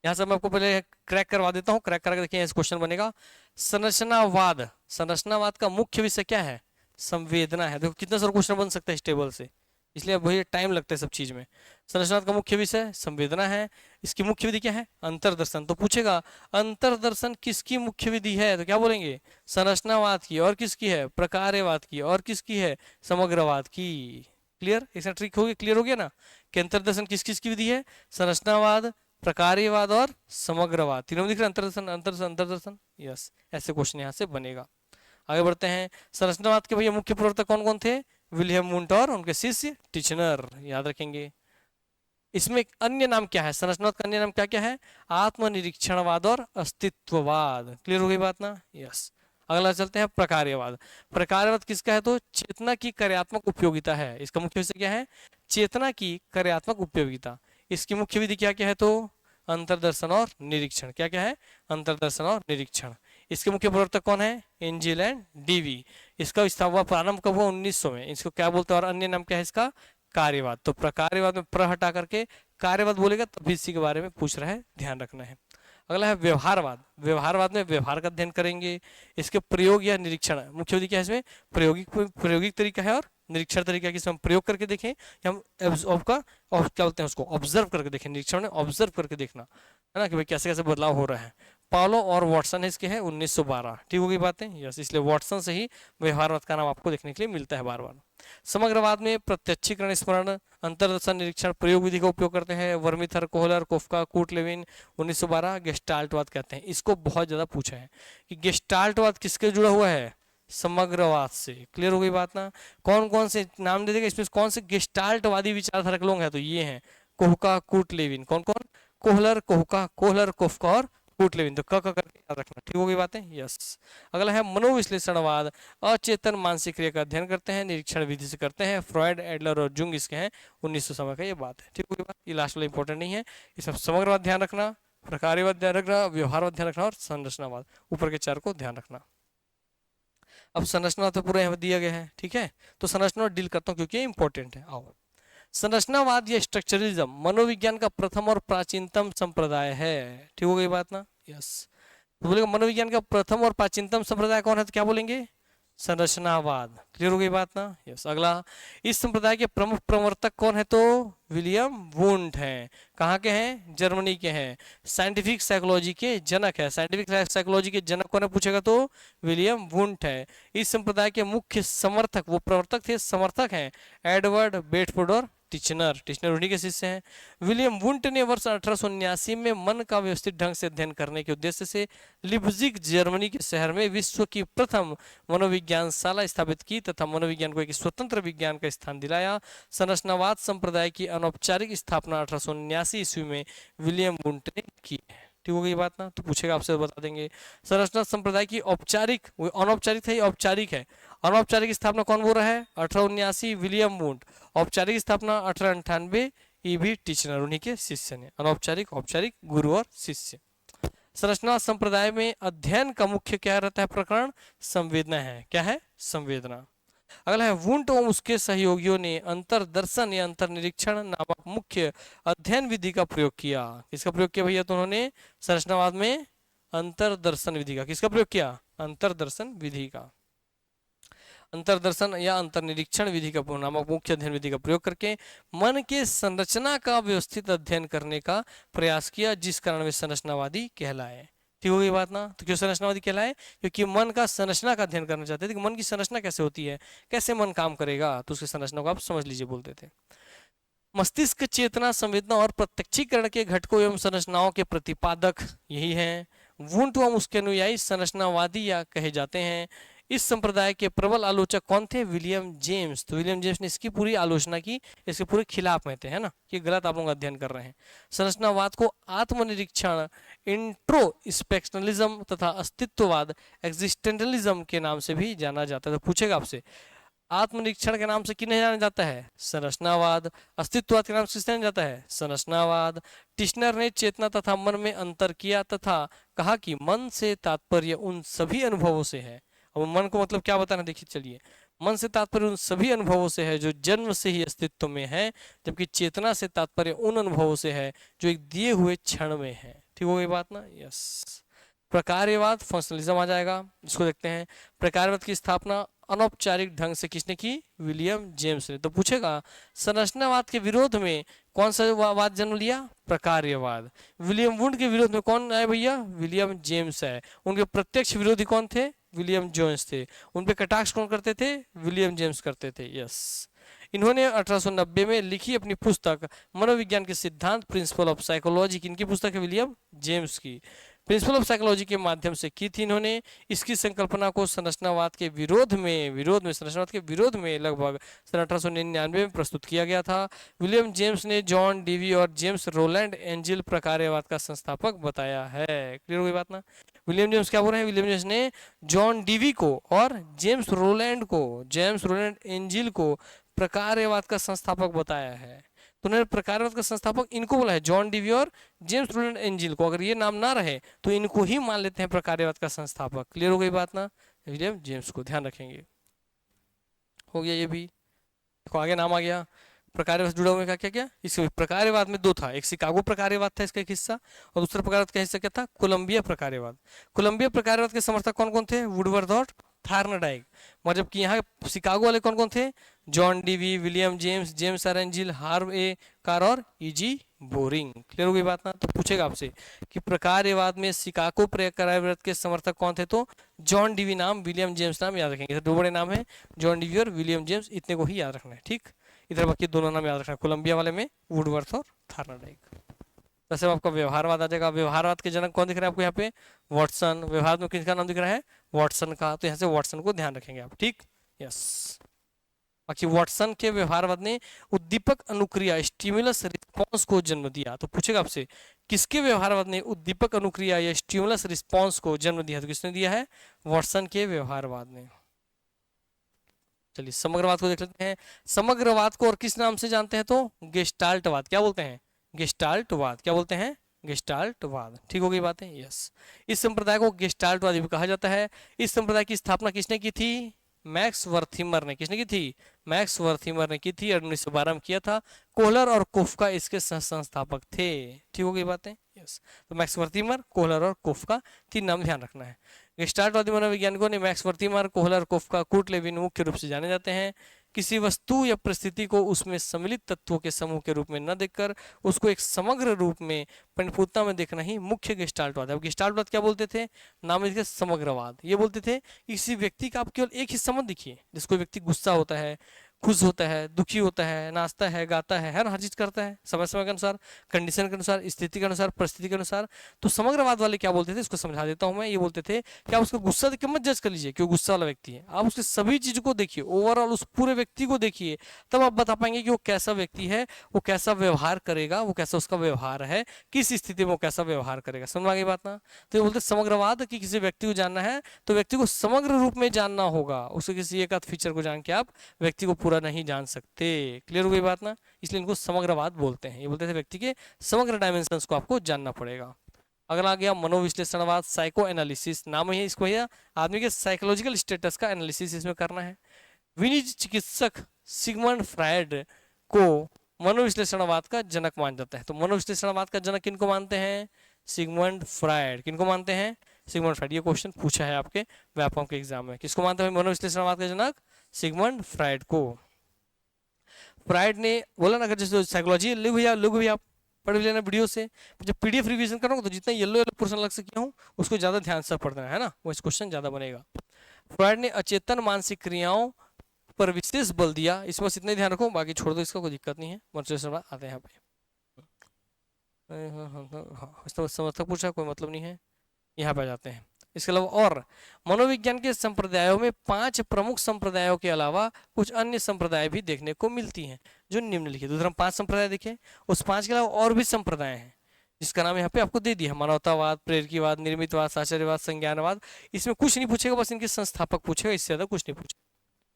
यहाँ से मैं आपको पहले क्रैक करवा देता हूँ। क्रैक करके देखिए क्वेश्चन बनेगा। संरचनावाद, संरचनावाद का मुख्य विषय क्या है? संवेदना है। देखो कितना सारा क्वेश्चन बन सकता है इस टेबल से, इसलिए अब वही टाइम लगता है सब चीज में। संरचनावाद का मुख्य विषय संवेदना है। इसकी मुख्य विधि क्या है? अंतर्दर्शन। तो पूछेगा अंतर्दर्शन किसकी मुख्य विधि है? तो क्या बोलेंगे? संरचनावाद की। और किसकी है? प्रकार्यवाद की। और किसकी है? समग्रवाद की। क्लियर, ऐसा ट्रिक हो गया, क्लियर हो गया ना कि अंतर्दर्शन किस किस की विधि है, संरचनावाद, प्रकार्यवाद और समग्रवाद, तीनों में दिख रहा है अंतर्दर्शन अंतर्दर्शन अंतर्दर्शन। यस, ऐसे क्वेश्चन यहाँ से बनेगा। आगे बढ़ते हैं। संरचनावाद के भैया मुख्य प्रवर्तक कौन कौन थे, विलियम वुंट और उनके शिष्य टिचनर, याद रखेंगे। इसमें एक अन्य नाम क्या है, संरचनावाद का अन्य नाम क्या क्या है, आत्मनिरीक्षणवाद और अस्तित्ववाद, क्लियर हो गई बात ना। यस, अगला चलते हैं प्रकार्यवाद। प्रकार्यवाद किसका है, तो चेतना की कार्यात्मक उपयोगिता है, इसका मुख्य विषय क्या है, चेतना की कार्यात्मक उपयोगिता। इसकी मुख्य विधि क्या क्या है, तो अंतर्दर्शन और निरीक्षण, क्या क्या है, अंतर्दर्शन और निरीक्षण। इसके मुख्य प्रवर्तक कौन है, एंजिल एंड डीवी। इसका स्थापना प्रारंभ कब हुआ, 1900 में। इसको क्या बोलते हैं और अन्य नाम क्या है इसका, कार्यवाद। तो प्रकार्यवाद में प्र हटा करके कार्यवाद बोलेगा तभी इसी के बारे में पूछ रहा है, ध्यान रखना है। अगला है व्यवहारवाद। व्यवहारवाद में व्यवहार का अध्ययन करेंगे, इसके प्रयोग या निरीक्षण, मुख्य विधि क्या है इसमें, प्रायोगिक तरीका है और निरीक्षण तरीका, किस हम प्रयोग करके देखें या हम क्या बोलते हैं उसको ऑब्जर्व करके देखें, निरीक्षण में ऑब्जर्व करके देखना है ना कि भाई कैसे कैसे बदलाव हो रहा है। पॉलो और वॉटसन इसके हैं 1912, ठीक हो गई बातें। यस, इसलिए वॉटसन से ही व्यवहारवाद का नाम आपको देखने के लिए मिलता है बार बार। समग्रवाद में प्रत्यक्षीकरण, स्मरण, अंतर्दर्शन, निरीक्षण, प्रयोग विधि का उपयोग करते हैं। वर्मीथर, कोहलर, कोफका, कूट लेविन, 1912 गेस्टाल्टवाद कहते हैं। इसको बहुत ज्यादा पूछा है कि गेस्टाल्टवाद किसके जुड़ा हुआ है, समग्रवाद से, क्लियर हो गई बात ना। कौन कौन से नाम दे देगा इसमें, कौन से गेस्टाल्टवादी विचारधारा के लोग हैं, तो ये हैं कोहका, कूट लेविन, कौन कौन, कोहलर, कोहका, कोहलर, कोफका और कूट लेविन। तो क करके याद रखना, ठीक हो गई बातें। यस, अगला है मनोविश्लेषणवाद। अचेतन मानसिक क्रिया का अध्ययन करते हैं, निरीक्षण विधि से करते हैं। फ्रॉयड, एडलर और जुंग इसके हैं 1900 समय का, ये बात है, ठीक हो गई बात। ये लास्ट वाला इंपॉर्टेंट नहीं है, इसमें समग्रवाद ध्यान रखना, प्रकार्यवाद ध्यान रखना, व्यवहारवाद ध्यान रखना और संरचनावाद, ऊपर के चार को ध्यान रखना। अब संरचना तो पूरा यहाँ दिया गया है, ठीक है, तो संरचना डील करता हूँ क्योंकि ये इंपॉर्टेंट है। आओ, संरचनावाद या स्ट्रक्चरलिज्म मनोविज्ञान का प्रथम और प्राचीनतम संप्रदाय है, ठीक हो गई बात ना। यस, तो बोलेगा मनोविज्ञान का प्रथम और प्राचीनतम संप्रदाय कौन है, तो क्या बोलेंगे, संरचनावाद, क्लियर हो गई बात ना। यस, अगला, इस संप्रदाय के प्रमुख प्रवर्तक कौन है, तो विलियम वुंट हैं। कहाँ के हैं, जर्मनी के हैं। साइंटिफिक साइकोलॉजी के जनक है, साइंटिफिक साइकोलॉजी के जनक कौन है पूछेगा तो विलियम वुंट है। इस संप्रदाय के मुख्य समर्थक, वो प्रवर्तक थे, समर्थक हैं एडवर्ड बेटफोर्ड और टिचनर, टिचनर उन्हीं के शिष्य हैं। विलियम वुंट ने वर्ष 1879 में मन का व्यवस्थित ढंग से अध्ययन करने के उद्देश्य से लिप्जिग जर्मनी के शहर में विश्व की प्रथम मनोविज्ञानशाला स्थापित की तथा मनोविज्ञान को एक स्वतंत्र विज्ञान का स्थान दिलाया। संरचनावाद संप्रदाय की अनौपचारिक स्थापना 1879 ईस्वी में विलियम वुंट ने की है, ठीक हो गई बात ना। तो पूछेगा आपसे, बता देंगे। संरचना संप्रदाय की औपचारिक, अनौपचारिक है, औपचारिक है। अनौपचारिक स्थापना कौन बोल रहा है, 1879 विलियम वुंट। औपचारिक स्थापना 1898 ईवी टिचनर, उन्हीं के शिष्य ने। अनौपचारिक, औपचारिक, गुरु और शिष्य। संरचना संप्रदाय में अध्ययन का मुख्य क्या रहता है प्रकरण, संवेदना है, क्या है, संवेदना। अगला है, वुंट और उसके सहयोगियों ने अंतर्दर्शन या अंतर्निरीक्षण नामक मुख्य अध्ययन विधि का प्रयोग किया। किसका प्रयोग किया भैया, तो उन्होंने संरचनावाद में अंतर्दर्शन विधि का, किसका प्रयोग किया, अंतर्दर्शन विधि का। अंतर्दर्शन या अंतर्निरीक्षण विधि का नामक मुख्य अध्ययन विधि का प्रयोग करके मन के संरचना का व्यवस्थित अध्ययन करने का प्रयास किया, जिस कारण वे संरचनावादी कहलाए, ठीक हो गई बात ना। तो क्यों संरचनावादी कहलाए, क्योंकि मन का संरचना का अध्ययन करना चाहते थे कि मन की संरचना कैसे होती है, कैसे मन काम करेगा, तो उसकी संरचना को आप समझ लीजिए बोलते थे। मस्तिष्क, चेतना, संवेदना और प्रत्यक्षीकरण के घटकों एवं संरचनाओं के प्रतिपादक यही हैं। वुंट एवं उसके अनुयायी संरचनावादी या कहे जाते हैं। इस संप्रदाय के प्रबल आलोचक कौन थे, विलियम जेम्स। तो विलियम जेम्स ने इसकी पूरी आलोचना की, इसके पूरे खिलाफ में थे, है ना, कि गलत आप लोग अध्ययन कर रहे हैं। संरचनावाद को आत्मनिरीक्षण, इंट्रोस्पेक्शनलिज्म तथा अस्तित्ववाद, एग्जिस्टेंटलिज्म के नाम से भी जाना जाता है। तो पूछेगा आपसे, आत्मनिरीक्षण के नाम से किन्हें जाना जाता है, संरचनावाद। अस्तित्ववाद के नाम से किसे जाना जाता है, संरचनावाद। टिश्नर ने चेतना तथा मन में अंतर किया तथा कहा कि मन से तात्पर्य उन सभी अनुभवों से है। अब मन को मतलब क्या बताना, देखिए चलिए, मन से तात्पर्य उन सभी अनुभवों से है जो जन्म से ही अस्तित्व में है, जबकि चेतना से तात्पर्य उन अनुभवों से है जो एक दिए हुए क्षण में है, ठीक हो गई बात ना। यस, प्रकार्यवाद, फंक्शनलिज्म आ जाएगा, इसको देखते हैं। प्रकार्यवाद की स्थापना अनौपचारिक ढंग से किसने की, विलियम जेम्स ने। तो पूछेगा, संरचनावाद के विरोध में कौन सा वाद जन्म लिया, प्रकार्यवाद। विलियम वुंट के विरोध में कौन आए भैया, विलियम जेम्स है। उनके प्रत्यक्ष विरोधी कौन थे, विलियम जोन्स थे। उन पे कटाक्ष कौन करते थे, विलियम जेम्स करते थे। यस, इन्होंने 1890 में लिखी अपनी पुस्तक मनोविज्ञान के सिद्धांत प्रिंसिपल ऑफ साइकोलॉजी, किनकी पुस्तक है? विलियम जेम्स की। प्रिंसिपल ऑफ साइकोलॉजी के माध्यम से की थी इन्होंने। इसकी संकल्पना को संरचनावाद के विरोध में संरचनावाद के विरोध में लगभग सन 1899 में प्रस्तुत किया गया था। विलियम जेम्स ने जॉन डीवी और जेम्स रोलैंड एंजिल प्रकार्यवाद का संस्थापक बताया है। क्लियर हो गई बात ना? विलियम जेम्स क्या बोल रहे हैं? विलियम जेम्स ने जॉन डीवी को और जेम्स रोलैंड एंजिल को प्रकार्यवाद का संस्थापक बताया है। तो उन्होंने प्रकार्यवाद का संस्थापक इनको बोला है, जॉन डीवी और जेम्स रोलैंड एंजिल को। अगर ये नाम ना रहे तो इनको ही मान लेते हैं प्रकार्यवाद का संस्थापक। क्लियर हो गई बात ना? विलियम जेम्स को ध्यान रखेंगे। हो गया ये भी। देखो आगे नाम आ गया। प्रकार्यवाद जुड़ा हुआ क्या क्या? इसके प्रकार्यवाद में दो था, एक शिकागो प्रकार्यवाद था इसका एक हिस्सा, और दूसरा प्रकार्यवाद का हिस्सा क्या था? कोलंबिया प्रकार्यवाद। कोलंबिया प्रकार्यवाद के समर्थक कौन कौन थे? वुडवर्थ और थार्नडाइक। मगर जबकि यहाँ शिकागो वाले कौन कौन थे? John Dewey, William James, James R Angell, Harvey A Carr और ईजी बोरिंग। क्लियर हो गई बात ना? तो पूछेगा आपसे कि प्रकार्यवाद में शिकागो प्रकार्यवाद के समर्थक कौन थे? तो जॉन डीवी नाम, विलियम जेम्स नाम याद रखेंगे। दो बड़े नाम है, जॉन डीवी और विलियम जेम्स, इतने को ही याद रखना है। ठीक, इधर बाकी दोनों नाम याद रखना। कोलंबिया वाले में वुडवर्थ और थार्नडाइक। जैसे आपका व्यवहारवाद आ जाएगा। व्यवहारवाद के जनक कौन दिख रहा है आपको यहाँ पे? वॉटसन। व्यवहार में किसका नाम दिख रहा है? वॉटसन का। तो यहाँ से वॉटसन को ध्यान रखेंगे आप। ठीक, यस। बाकी वॉटसन के व्यवहारवाद ने उद्दीपक अनुक्रिया स्टिमुलस रिस्पॉन्स को जन्म दिया। तो पूछेगा आपसे किसके व्यवहारवाद ने उद्दीपक अनुक्रिया या स्टिमुलस रिस्पॉन्स को जन्म दिया? तो किसने दिया है? वॉटसन के व्यवहारवाद ने। चलिए समग्रवाद को देख लेते हैं। समग्रवाद को और किस नाम से जानते हैं? तो गेस्टाल्टवाद। क्या बोलते हैं? गेस्टाल्टवाद। क्या बोलते हैं? गेस्टाल्टवाद। ठीक हो गई बातें? यस। इस संप्रदाय को गेस्टाल्टवाद भी कहा जाता है। इस संप्रदाय की स्थापना किसने की थी? मैक्स वर्थिमर ने। किसने की थी? मैक्स वर्थिमर ने की थी और 1912 में किया था। कोहलर और कोफ्का इसके संस्थापक थे। ठीक हो गई बातें? यस। तो मैक्स वर्थिमर, कोहलर और कोफ्का, तीन नाम ध्यान रखना है। गेस्टाल्टवादी मनोवैज्ञानिकों ने मैक्स वर्थिमर, कोहलर, कोफ्का, कूर्ट लेविन मुख्य रूप से जाने जाते हैं। किसी वस्तु या परिस्थिति को उसमें सम्मिलित तत्वों के समूह के रूप में न देखकर उसको एक समग्र रूप में परिपूर्णता में देखना ही मुख्य गेस्टाल्टवाद है। अब गेस्टाल्टवाद क्या बोलते थे? नाम इसके समग्रवाद। ये बोलते थे किसी व्यक्ति का आप केवल एक हिस्सा मत दिखिए। जिसको व्यक्ति गुस्सा होता है, खुश होता है, दुखी होता है, नाचता है, गाता है ना, हर चीज करता है समय समय के अनुसार, कंडीशन के अनुसार, स्थिति के अनुसार, परिस्थिति के अनुसार। तो समग्रवाद वाले क्या बोलते थे? इसको समझा देता हूं मैं। ये बोलते थे कि आप उसको गुस्सा देख के मत जज कर लीजिए कि वो गुस्सा वाला व्यक्ति है। आप उसके सभी चीजों को देखिए, ओवरऑल उस पूरे व्यक्ति को देखिए, तब आप बता पाएंगे कि वो कैसा व्यक्ति है, वो कैसा व्यवहार करेगा, वो कैसा उसका व्यवहार है, किस स्थिति में वो कैसा व्यवहार करेगा। समझ आ गई बात ना? तो ये बोलते समग्रवाद कि किसी व्यक्ति को जानना है तो व्यक्ति को समग्र रूप में जानना होगा। उसके किसी एक आध फीचर को जान के आप व्यक्ति को पूरा नहीं जान सकते। क्लियर हो गई बात ना? इसलिए इनको समग्रवाद बोलते हैं। ये बोलते थे व्यक्ति के समग्र डायमेंशंस को आपको जानना पड़ेगा। अगला आ गया मनोविश्लेषणवाद, साइको एनालिसिस। नाम ही इसको है, आदमी के साइकोलॉजिकल स्टेटस का एनालिसिस इसमें करना है। विनिज चिकित्सक सिगमंड फ्रायड को मनोविश्लेषणवाद का जनक माना जाता है। तो मनोविश्लेषणवाद का जनक किनको मानते हैं? Sigmund Freud. किनको मानते हैं? Sigmund Freud. ये क्वेश्चन पूछा है आपके व्यापम के एग्जाम में। किसको मानते हैं मनोविश्लेषणवाद का जनक? सिगमंड फ्रायड को। फ्रायड ने बोला ना, अगर जैसे साइकोलॉजी लोग भी आप पढ़ लेना वीडियो से। जब पीडीएफ रिवीजन करोगे तो जितना येलो येलो पोर्शन अलग से किया हूँ उसको ज्यादा ध्यान से पढ़ना है ना, वो क्वेश्चन ज्यादा बनेगा। फ्रायड ने अचेतन मानसिक क्रियाओं पर विशेष बल दिया। इसमें बस इतना ध्यान रखो, बाकी छोड़ दो, इसका कोई दिक्कत नहीं है। मनोविश्लेषण आते हैं यहाँ पे। समर्थक पूछा, कोई मतलब नहीं है, यहाँ पे आ जाते हैं। इसके अलावा और मनोविज्ञान के संप्रदायों में 5 प्रमुख संप्रदायों के अलावा कुछ अन्य संप्रदाय भी देखने को मिलती हैं जो निम्नलिखित। उधर हम 5 संप्रदाय देखे, उस 5 के अलावा और भी संप्रदाय हैं जिसका नाम यहाँ पे आपको दे दिया। मानवतावाद, प्रेरकीवाद, निर्मितवाद, साहचर्यवाद, संज्ञानवाद। इसमें कुछ नहीं पूछेगा, बस इनके संस्थापक पूछेगा, इससे ज्यादा कुछ नहीं पूछेगा।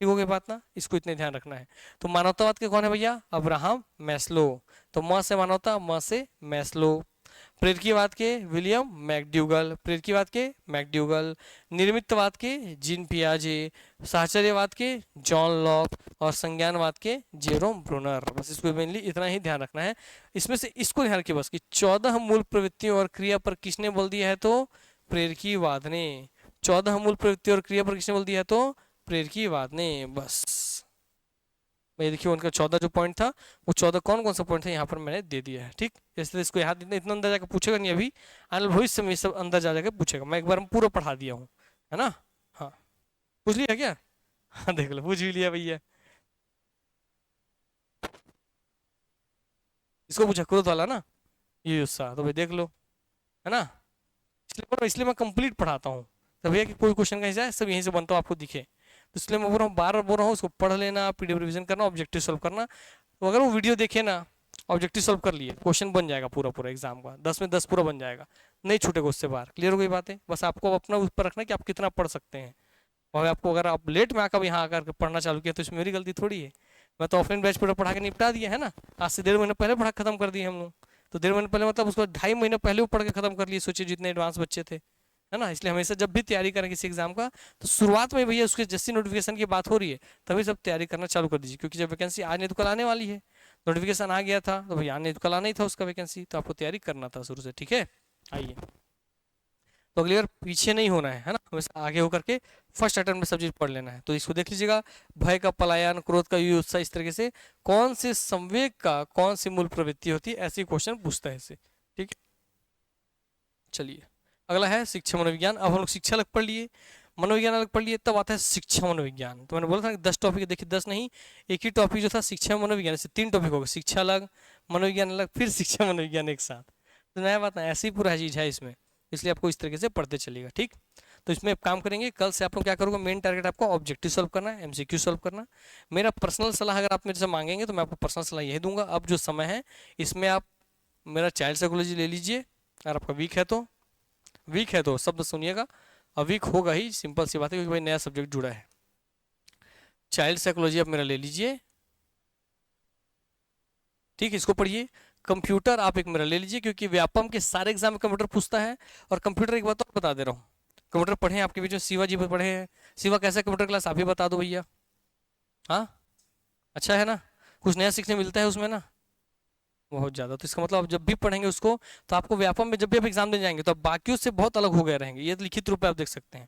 ठीक हो गई बात ना? इसको इतने ध्यान रखना है। तो मानवतावाद के कौन है भैया? Abraham Maslow. तो म से मानवता, म से मैस्लो। प्रेरकीवाद के विलियम मैकडूगल। प्रेरकीवाद के मैकडूगल। निर्मितवाद के जीन पियाजे। साहचर्यवाद के जॉन लॉक। और संज्ञानवाद के जेरोम ब्रूनर। बस इसको मेनली इतना ही ध्यान रखना है। इसमें से इसको ध्यान रखिए बस कि 14 मूल प्रवृत्तियों और क्रिया पर किसने बल दिया है? तो प्रेरकीवाद ने। 14 मूल प्रवृत्ति और क्रिया पर किसने बल दिया है? तो प्रेरकीवाद ने। बस ये देखिए उनका 14 जो पॉइंट था वो 14 कौन कौन सा पॉइंट था यहाँ पर मैंने दे दिया है। ठीक, इसलिए इसको याद इतना अंदर जाकर पूछेगा नहीं, अभी आने भविष्य में सब अंदर जा जाकर पूछेगा। मैं एक बार पूरा पढ़ा दिया हूँ, है ना? हाँ, पूछ लिया क्या? हाँ देख लो, पूछ भी लिया भैया। इसको पूछा क्रोध वाला ना, ये गुस्सा, तो भाई देख लो, है ना। इसलिए मैं कंप्लीट पढ़ाता हूँ, तो भैया कि कोई क्वेश्चन कहीं जाए सब यहीं से बनता हो आपको दिखे, तो इसलिए मैं बोल रहा हूँ, बार बार बोल रहा हूँ उसको पढ़ लेना, पीडीएफ रिवीजन करना, ऑब्जेक्टिव सॉल्व करना। तो अगर वो वीडियो देखे ना, ऑब्जेक्टिव सॉल्व कर लिए, क्वेश्चन बन जाएगा पूरा पूरा एग्जाम का, 10 में 10 पूरा बन जाएगा, नहीं छूटेगा उससे बाहर। क्लियर हो गई बात है। बस आपको अपना उस पर रखना कि आप कितना पढ़ सकते हैं। और आपको अगर आप लेट में आकर यहाँ आकर पढ़ना चालू किया तो इसमें मेरी गलती थोड़ी है। मैं तो ऑफलाइन बैच पूरा पढ़ा के निपटा दिया है ना, आज से 1.5 महीने पहले पढ़ा खत्म कर दिए हम लोग। तो 1.5 महीने पहले मतलब उसको 2.5 महीने पहले वो पढ़ के खत्म कर लिए, सोचिए जितने एडवांस बच्चे थे, है ना। इसलिए हमेशा जब भी तैयारी करें किसी एग्जाम का, तो शुरुआत में भैया उसके जैसी नोटिफिकेशन की बात हो रही है तभी सब तैयारी करना चालू कर दीजिए, क्योंकि जब वैकेंसी आज नहीं तो कल आने वाली है। नोटिफिकेशन आ गया था तो भैया आज नहीं तो कल आना ही था उसका वैकेंसी, तो आपको तैयारी करना था शुरू से। ठीक है, आइए, तो अगली बार पीछे नहीं होना है ना, हमेशा आगे होकर के फर्स्ट अटेम्प्ट में सब चीज पढ़ लेना है। तो इसको देख लीजिएगा, भय का पलायन, क्रोध का युद्ध, उत्साह, इस तरीके से कौन से संवेग का कौन सी मूल प्रवृत्ति होती है, ऐसे क्वेश्चन पूछता है इससे। ठीक है, चलिए अगला है शिक्षा मनोविज्ञान। अब हम लोग शिक्षा अलग पढ़ लिए, मनोविज्ञान अलग पढ़ लिए, तब आता है शिक्षा मनोविज्ञान। तो मैंने बोला था कि 10 टॉपिक, देखिए 10 नहीं, एक ही टॉपिक जो था शिक्षा मनोविज्ञान से 3 टॉपिक हो गए, शिक्षा अलग, मनोविज्ञान अलग, फिर शिक्षा मनोविज्ञान एक साथ। तो नया बात ना, ऐसी पूरा चीज है इसमें, इसलिए आपको इस तरीके से पढ़ते चलिएगा। ठीक, तो इसमें आप काम करेंगे, कल से आप लोग क्या करोगे, मेन टारगेट आपको ऑब्जेक्टिव सॉल्व करना है, एमसीक्यू सॉल्व करना। मेरा पर्सनल सलाह अगर आप मेरे से मांगेंगे तो मैं आपको पर्सनल सलाह यही दूंगा, अब जो समय है इसमें आप मेरा चाइल्ड साइकोलॉजी ले लीजिए, अगर आपका वीक है तो शब्द सुनिएगा, अब वीक होगा ही, सिंपल सी बात है, क्योंकि भाई नया सब्जेक्ट जुड़ा है। चाइल्ड साइकोलॉजी आप मेरा ले लीजिए, ठीक है, इसको पढ़िए। कंप्यूटर आप एक मेरा ले लीजिए, क्योंकि व्यापम के सारे एग्जाम में कंप्यूटर पूछता है। और कंप्यूटर एक बात और बता दे रहा हूँ, कंप्यूटर पढ़े आपके बीच में शिवा जी पढ़े हैं, शिवा कैसा कंप्यूटर क्लास आप ही बता दो भैया। हाँ, अच्छा है ना, कुछ नया सीखने मिलता है उसमें ना, बहुत ज़्यादा। तो इसका मतलब आप जब भी पढ़ेंगे उसको, तो आपको व्यापम में जब भी आप एग्जाम देने जाएंगे तो आप बाकियों से बहुत अलग हो गए रहेंगे, ये लिखित रूप में आप देख सकते हैं।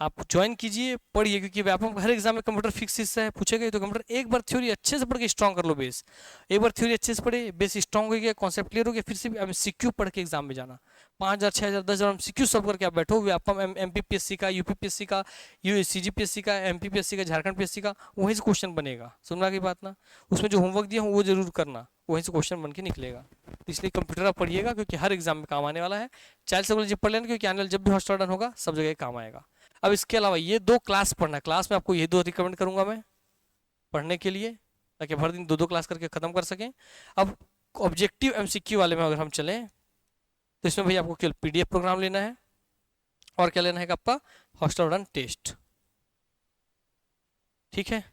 आप ज्वाइन कीजिए, पढ़िए, क्योंकि व्यापम का हर एग्जाम में कंप्यूटर फिक्स हिस्सा है, पूछेगा ही। तो कंप्यूटर एक बार थ्योरी अच्छे से पढ़ के स्ट्रॉन्ग कर लो, बेस एक बार थ्योरी अच्छे से पढ़े, बेस स्ट्रॉन्ग हो गया, कॉन्सेप्ट क्लियर हो गया, फिर से एमसीक्यू पढ़ के एग्जाम में जाना। 5,000 6,000 10,000 एमसीक्यू सब करके आप बैठो, व्यापम एमपीपीएससी का, यूपीपीएससी का, सीजीपीएससी का, एमपीपीएससी का, झारखंड पीएससी का, वहीं से क्वेश्चन बनेगा। सुनना की बात ना, उसमें जो होमवर्क दिया हूँ वो जरूर करना, वहीं से क्वेश्चन बन के निकलेगा। इसलिए कंप्यूटर आप पढ़िएगा, क्योंकि हर एग्जाम में काम आने वाला है। चाइल्ड साइकोलॉजी पढ़ लेना, क्योंकि आने वाला जब भी हॉस्टल रन होगा सब जगह काम आएगा। अब इसके अलावा ये 2 क्लास पढ़ना, क्लास में आपको ये 2 रिकमेंड करूंगा मैं पढ़ने के लिए, ताकि हर दिन 2-2 क्लास करके खत्म कर सकें। अब ऑब्जेक्टिव एमसीक्यू वाले में अगर हम चलें, तो इसमें भाई आपको केवल पीडीएफ प्रोग्राम लेना है, और क्या लेना है आपका, हॉस्टल रन टेस्ट। ठीक है,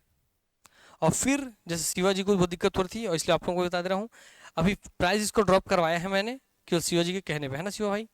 और फिर जैसे शिवाजी को बहुत दिक्कत हो रही थी, और इसलिए आप लोगों को बता दे रहा हूँ, अभी प्राइस इसको ड्रॉप करवाया है मैंने, केवल शिवाजी के कहने पे, है ना शिवा भाई।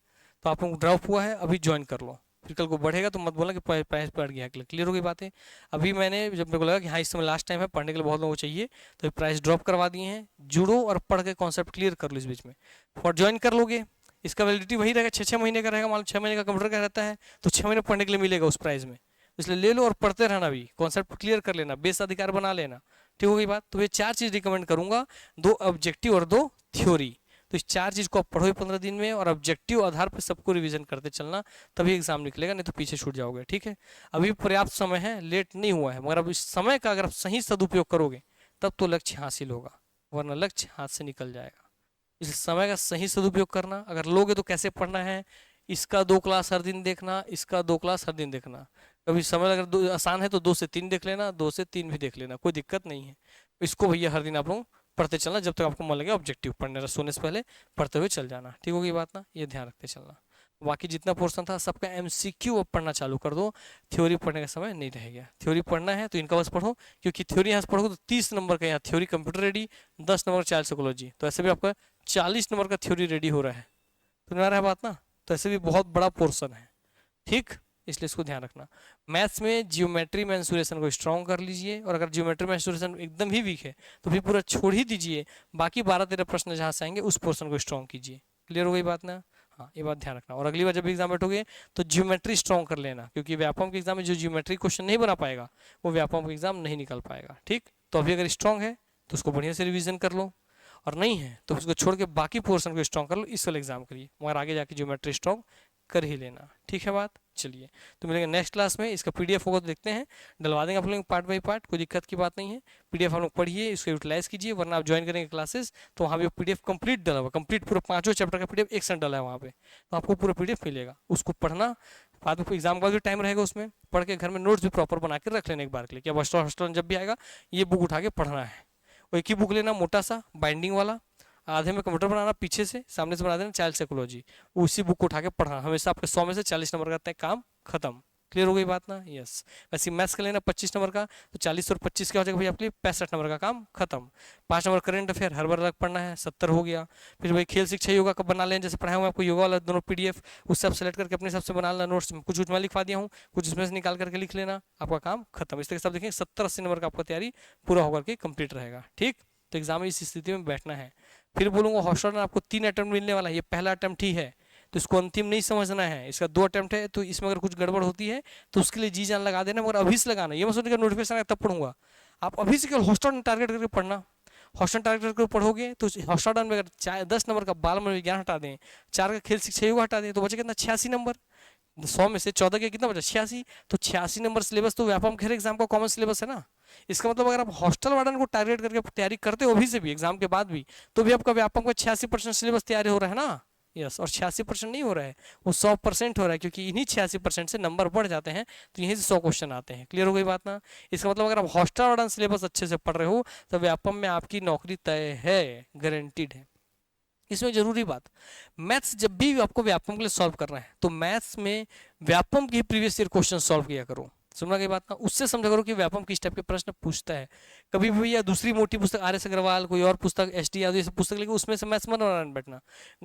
तो आप लोगों को ड्रॉप हुआ है, अभी ज्वाइन कर लो, फिर कल को बढ़ेगा तो मत बोला कि प्राइस बढ़ गया। क्लियर हो गई बात है। अभी मैंने जब मेरे को लगा कि हाँ इस समय लास्ट टाइम है, पढ़ने के लिए बहुत लोगों को चाहिए, तो प्राइस ड्रॉप करवा दिए हैं। जुड़ो और पढ़ के कॉन्सेप्ट क्लियर कर लो इस बीच में, और ज्वाइन कर लोगे। इसका वैलिडिटी वही रहेगा, 6-6 महीने का रहेगा, मान लो 6 महीने का कंप्यूटर का रहता है, तो 6 महीने पढ़ने के लिए मिलेगा उस प्राइस में। इसलिए ले लो और पढ़ते रहना, भी कॉन्सेप्ट क्लियर कर लेना, बेस अधिकार बना लेना। ठीक हो गई बात। तो ये 4 चीज़ रिकमेंड करूंगा, 2 ऑब्जेक्टिव और 2 थ्योरी। तो इस 4 चीज़ को आप पढ़ो 15 दिन में, और ऑब्जेक्टिव आधार पर सबको रिवीजन करते चलना, तभी एग्जाम निकलेगा, नहीं तो पीछे छूट जाओगे। ठीक है, अभी पर्याप्त समय है, लेट नहीं हुआ है, मगर अब इस समय का अगर आप सही सदुपयोग करोगे तब तो लक्ष्य हासिल होगा, वरना लक्ष्य हाथ से निकल जाएगा। इस समय का सही सदुपयोग करना, अगर लोगे तो कैसे पढ़ना है, इसका 2 क्लास हर दिन देखना, इसका 2 क्लास हर दिन देखना। कभी समय अगर आसान है तो 2 से 3 देख लेना, 2 से 3 भी देख लेना, कोई दिक्कत नहीं है। इसको भैया हर दिन आप लोग पढ़ते चलना, जब तक आपको मन लगे ऑब्जेक्टिव पढ़ने, सोने से पहले पढ़ते हुए चल जाना। ठीक होगी बात ना, ये ध्यान रखते चलना। बाकी जितना पोर्शन था सबका एमसीक्यू अब पढ़ना चालू कर दो, थ्योरी पढ़ने का समय नहीं रह गया। थ्योरी पढ़ना है तो इनका बस पढ़ो, क्योंकि थ्योरी यहाँ से पढ़ोगे तो 30 नंबर का यहाँ theory computer ready, 10 number child psychology, तो ऐसे भी आपका 40 नंबर का थ्योरी रेडी हो रहा है। तो नहीं आ रहा है बात ना, तो ऐसे भी बहुत बड़ा पोर्शन है। ठीक, इसलिए इसको ध्यान रखना। मैथ्स में जियोमेट्री मेंसुरेशन को स्ट्रॉन्ग कर लीजिए, और अगर जियोमेट्री मेंसुरेशन एकदम ही वीक है तो फिर पूरा छोड़ ही दीजिए, बाकी 12-13 प्रश्न जहाँ से आएंगे उस पोर्शन को स्ट्रॉन्ग कीजिए। क्लियर हो गई बात ना, हाँ ये बात ध्यान रखना। और अगली बार जब एग्जाम बैठोगे तो जियोमेट्री स्ट्रॉन्ग कर लेना, क्योंकि व्यापम के एग्जाम में जो जियोमेट्री क्वेश्चन नहीं बना पाएगा वो व्यापम के एग्जाम नहीं निकल पाएगा। ठीक, तो अभी अगर स्ट्रॉन्ग है तो उसको बढ़िया से रिविजन कर लो, और नहीं है तो उसको छोड़ के बाकी पोर्शन को स्ट्रॉन्ग कर लो, इस वाले एग्जाम के लिए, मगर आगे जाके जियोमेट्री स्ट्रॉन्ग कर ही लेना। ठीक। ठीक है बात। चलिए तो मिलेंगे नेक्स्ट क्लास में। इसका पीडीएफ होगा तो देखते हैं, डलवा देंगे आप लोग पार्ट बाई पार्ट, कोई दिक्कत की बात नहीं है। पीडीएफ हम लोग पढ़िए, इसको यूटिलाइज कीजिए, वरना आप ज्वाइन करेंगे क्लासेस तो वहाँ भी पीडीएफ कंप्लीट डला हुआ, कंप्लीट पूरा 5 चैप्टर का पीडीएफ एक साथ डला है वहाँ पे, तो आपको पूरा पीडीएफ मिलेगा, उसको पढ़ना। बाद में एग्जाम का भी टाइम रहेगा, उसमें पढ़ के घर में नोट्स भी प्रॉपर बना के रख लेने एक बार के लिए, कि अब हॉस्टल जब भी आएगा ये बुक उठा के पढ़ना है। वो एक ही बुक लेना, मोटा सा बाइंडिंग वाला, आधे में कंप्यूटर बनाना, पीछे से सामने से बना देना चाइल्ड साइकोलॉजी, उसी बुक को उठा के पढ़ना। हमेशा आपके 100 में से 40 नंबर का काम खत्म। क्लियर हो गई बात ना? यस। वैसे मैथ्स का लेना 25 नंबर का, तो 40 और 25 क्या हो जाएगा भाई आपके लिए 65 नंबर का काम खत्म। 5 नंबर करंट अफेयर हर बार अलग पढ़ना है, 70 हो गया। फिर भाई खेल शिक्षा योगा कब बना लें, जैसे पढ़ाया हूँ आपको योगा वाला दोनों पीडीएफ, उससे आप सेलेक्ट करके अपने हिसाब से बना लेना नोट्स में, कुछ उसमें लिखवा दिया हूँ, कुछ उसमें से निकाल करके लिख लेना, आपका काम खत्म। इस तरह से आप देखेंगे 70-80 नंबर का आपका तैयारी पूरा होकर के कंप्लीट रहेगा। ठीक, तो एग्जाम में इस स्थिति में बैठना है। फिर बोलूँगा हॉस्टल में आपको 3 अटेम्प्ट मिलने वाला है, ये पहला अटेम्प्ट ही है, तो इसको अंतिम नहीं समझना है। इसका 2 अटेम्प्ट है, तो इसमें अगर कुछ गड़बड़ होती है तो उसके लिए जी जान लगा देना, मगर अभी से लगाना। ये मत सोचिएगा नोटिफिकेशन आया तब पढ़ूंगा, आप अभी से केवल हॉस्टल टारगेट करके पढ़ना। हॉस्टल टारगेट करके पढ़ोगे तो हॉस्टल में अगर 10 नंबर का बाल मन विज्ञान हटा दें, 4 का खेल शिक्षा योगा हटा दें, तो बचे कितना 86 नंबर। 100 में से 14 के कितना बचा 86, तो 86 नंबर सिलेबस तो व्यापम खेल एग्जाम का कॉमन सिलेबस है ना। इसका मतलब अगर आप हॉस्टल वार्डन को टारगेट करके तैयारी करते हो अभी से भी एग्जाम के बाद भी, तो भी आपका व्यापम का 86% सिलेबस तैयारी हो रहा है ना। यस, और 86% नहीं हो रहा है, वो 100% हो रहा है, क्योंकि इन्हीं 86% से नंबर बढ़ जाते हैं, तो यहीं से 100 क्वेश्चन आते हैं। क्लियर हो गई बात ना? इसका मतलब अगर आप हॉस्टल वार्डन सिलेबस अच्छे से पढ़ रहे हो तो व्यापम में आपकी नौकरी तय है, गारंटीड है। इसमें जरूरी बात, मैथ्स जब भी आपको व्यापम के लिए सॉल्व करना है तो मैथ्स में व्यापम के प्रीवियस ईयर क्वेश्चन सॉल्व किया करो। सुनना की बात ना, उससे समझा करो कि व्यापम किस टाइप के प्रश्न पूछता है। कभी भी या दूसरी मोटी पुस्तक आर.एस. अग्रवाल, कोई और पुस्तक एस.टी. यादव, ये सब पुस्तक लेके उसमें से मैथ्स मत बनाने बैठना।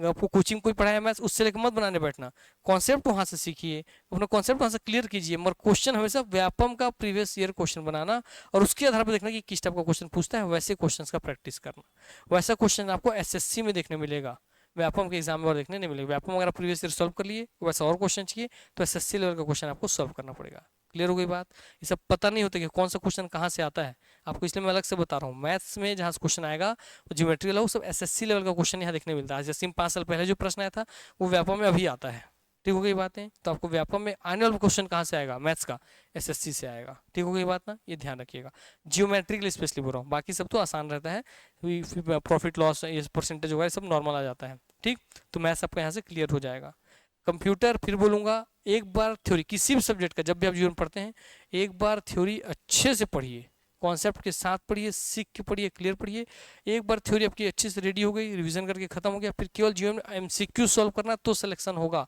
आपको कोचिंग कोई पढ़ाया मैथ्स, उससे लेकर मत बनाने बैठना। कॉन्सेप्ट वहाँ से सीखिए, अपना कॉन्सेप्ट वहाँ से क्लियर कीजिए, मगर क्वेश्चन हमेशा व्यापम का प्रीवियस ईयर क्वेश्चन बनाना, और उसके आधार पर देखना कि किस टाइप का क्वेश्चन पूछता है, वैसे क्वेश्चन का प्रैक्टिस करना। वैसा क्वेश्चन आपको एस.एस.सी. में देखने मिलेगा, व्यापम के एग्जाम में और देखने नहीं मिलेगा। व्यापम अगर प्रीवियस ईयर सॉल्व कर लिए, वैसा और क्वेश्चन चाहिए तो एसएससी लेवल का क्वेश्चन आपको सॉल्व करना पड़ेगा। क्लियर हो गई बात? ये सब पता नहीं होता कि कौन सा क्वेश्चन कहाँ से आता है आपको, इसलिए मैं अलग से बता रहा हूँ। मैथ्स में जहाँ से क्वेश्चन आएगा वो ज्योमेट्री वाला, वो सब एसएससी लेवल का क्वेश्चन यहाँ देखने मिलता है। जैसे 5 साल पहले जो प्रश्न आया था वो व्यापम में अभी आता है। ठीक हो गई बातें? तो आपको व्यापम में आने वाला क्वेश्चन कहाँ से आएगा, मैथ्स का, एसएससी से आएगा। ठीक हो गई बात ना, ये ध्यान रखिएगा। जियोमेट्री के लिए स्पेशली बोल रहा हूँ, बाकी सब तो आसान रहता है, प्रॉफिट लॉस ये परसेंटेज होगा, ये सब नॉर्मल आ जाता है। ठीक, तो मैथ्स आपका यहाँ से क्लियर हो जाएगा। कंप्यूटर फिर बोलूँगा, एक बार थ्योरी किसी भी सब्जेक्ट का जब भी आप जीवन पढ़ते हैं, एक बार थ्योरी अच्छे से पढ़िए, कॉन्सेप्ट के साथ पढ़िए, सीख के पढ़िए, क्लियर पढ़िए। एक बार थ्योरी आपकी अच्छे से रेडी हो गई, रिवीजन करके खत्म हो गया, फिर केवल जीवन में एमसीक्यू सॉल्व करना तो सिलेक्शन होगा।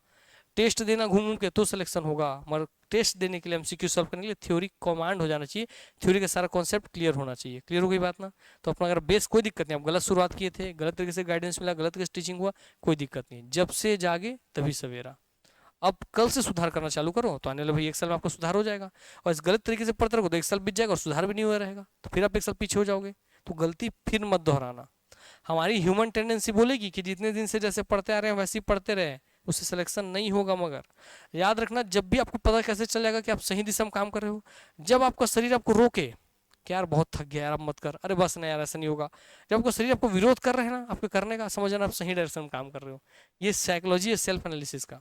टेस्ट देना घूम घूम के तो सिलेक्शन होगा, मगर टेस्ट देने के लिए एमसीक्यू सॉल्व करने के लिए थ्योरी कमांड हो जाना चाहिए, थ्योरी का सारा कॉन्सेप्ट क्लियर होना चाहिए। क्लियर हो गई बात ना? तो अपना अगर बेस, कोई दिक्कत नहीं, आप गलत शुरुआत किए थे, गलत तरीके से गाइडेंस मिला, गलत तरीके से टीचिंग हुआ, कोई दिक्कत नहीं। जब से जागे तभी सवेरा। अब कल से सुधार करना चालू करो तो आने वाले भाई 1 साल में आपका सुधार हो जाएगा। और इस गलत तरीके से पढ़ते रहो तो 1 साल बीत जाएगा और सुधार भी नहीं हुआ रहेगा, तो फिर आप 1 साल पीछे हो जाओगे। तो गलती फिर मत दोहराना। हमारी ह्यूमन टेंडेंसी बोलेगी कि जितने दिन से जैसे पढ़ते आ रहे हैं वैसे ही पढ़ते रहे, उससे सिलेक्शन नहीं होगा। मगर याद रखना, जब भी आपको पता कैसे चल जाएगा कि आप सही दिशा में काम कर रहे हो, जब आपका शरीर आपको रोके कि यार बहुत थक गया यार, अब मत कर, अरे बस नहीं यार ऐसा नहीं होगा, जब आपका शरीर आपको विरोध कर रहे हैं ना आपके करने का, समझना आप सही डायरेक्शन में काम कर रहे हो। ये साइकोलॉजी है सेल्फ एनालिसिस का।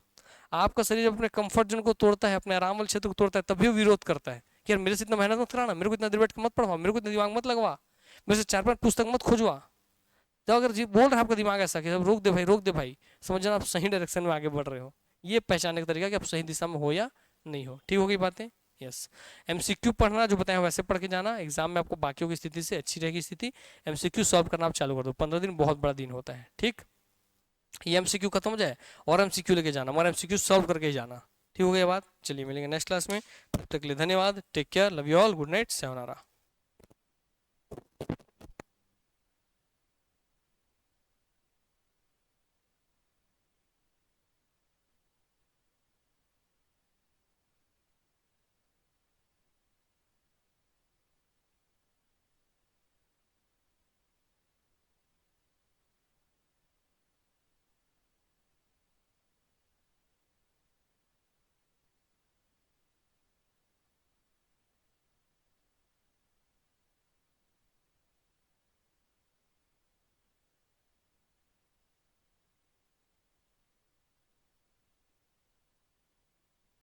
आपका शरीर अपने कंफर्ट जोन को तोड़ता है, अपने आराम वाले क्षेत्र को तोड़ता है, तभी वो विरोध करता है कि यार मेरे से इतना मेहनत मत कराना, मेरे को इतना देर बैठ के मत पढ़वा, मेरे को इतना दिमाग मत लगवा, मेरे से 4-5 पुस्तक मत खोजवा। जब अगर जी बोल रहा है आपका दिमाग ऐसा कि रोक दे भाई, रोक दे भाई, समझना आप सही डायरेक्शन में आगे बढ़ रहे हो। ये पहचानने का तरीका कि आप सही दिशा में हो या नहीं हो। ठीक हो गई बातें? यस। एमसीक्यू पढ़ना जो बताया वैसे पढ़ के जाना, एग्जाम में आपको बाकियों की स्थिति से अच्छी रहेगी स्थिति। एमसीक्यू सॉल्व करना आप चालू कर दो, 15 दिन बहुत बड़ा दिन होता है। ठीक, ये एमसीक्यू खत्म हो जाए और एमसीक्यू लेके जाना, और एमसीक्यू सॉल्व करके ही जाना। ठीक हो गया बात? चलिए मिलेंगे नेक्स्ट क्लास में, तब तक के लिए धन्यवाद, take care, love you all, good night, sayonara।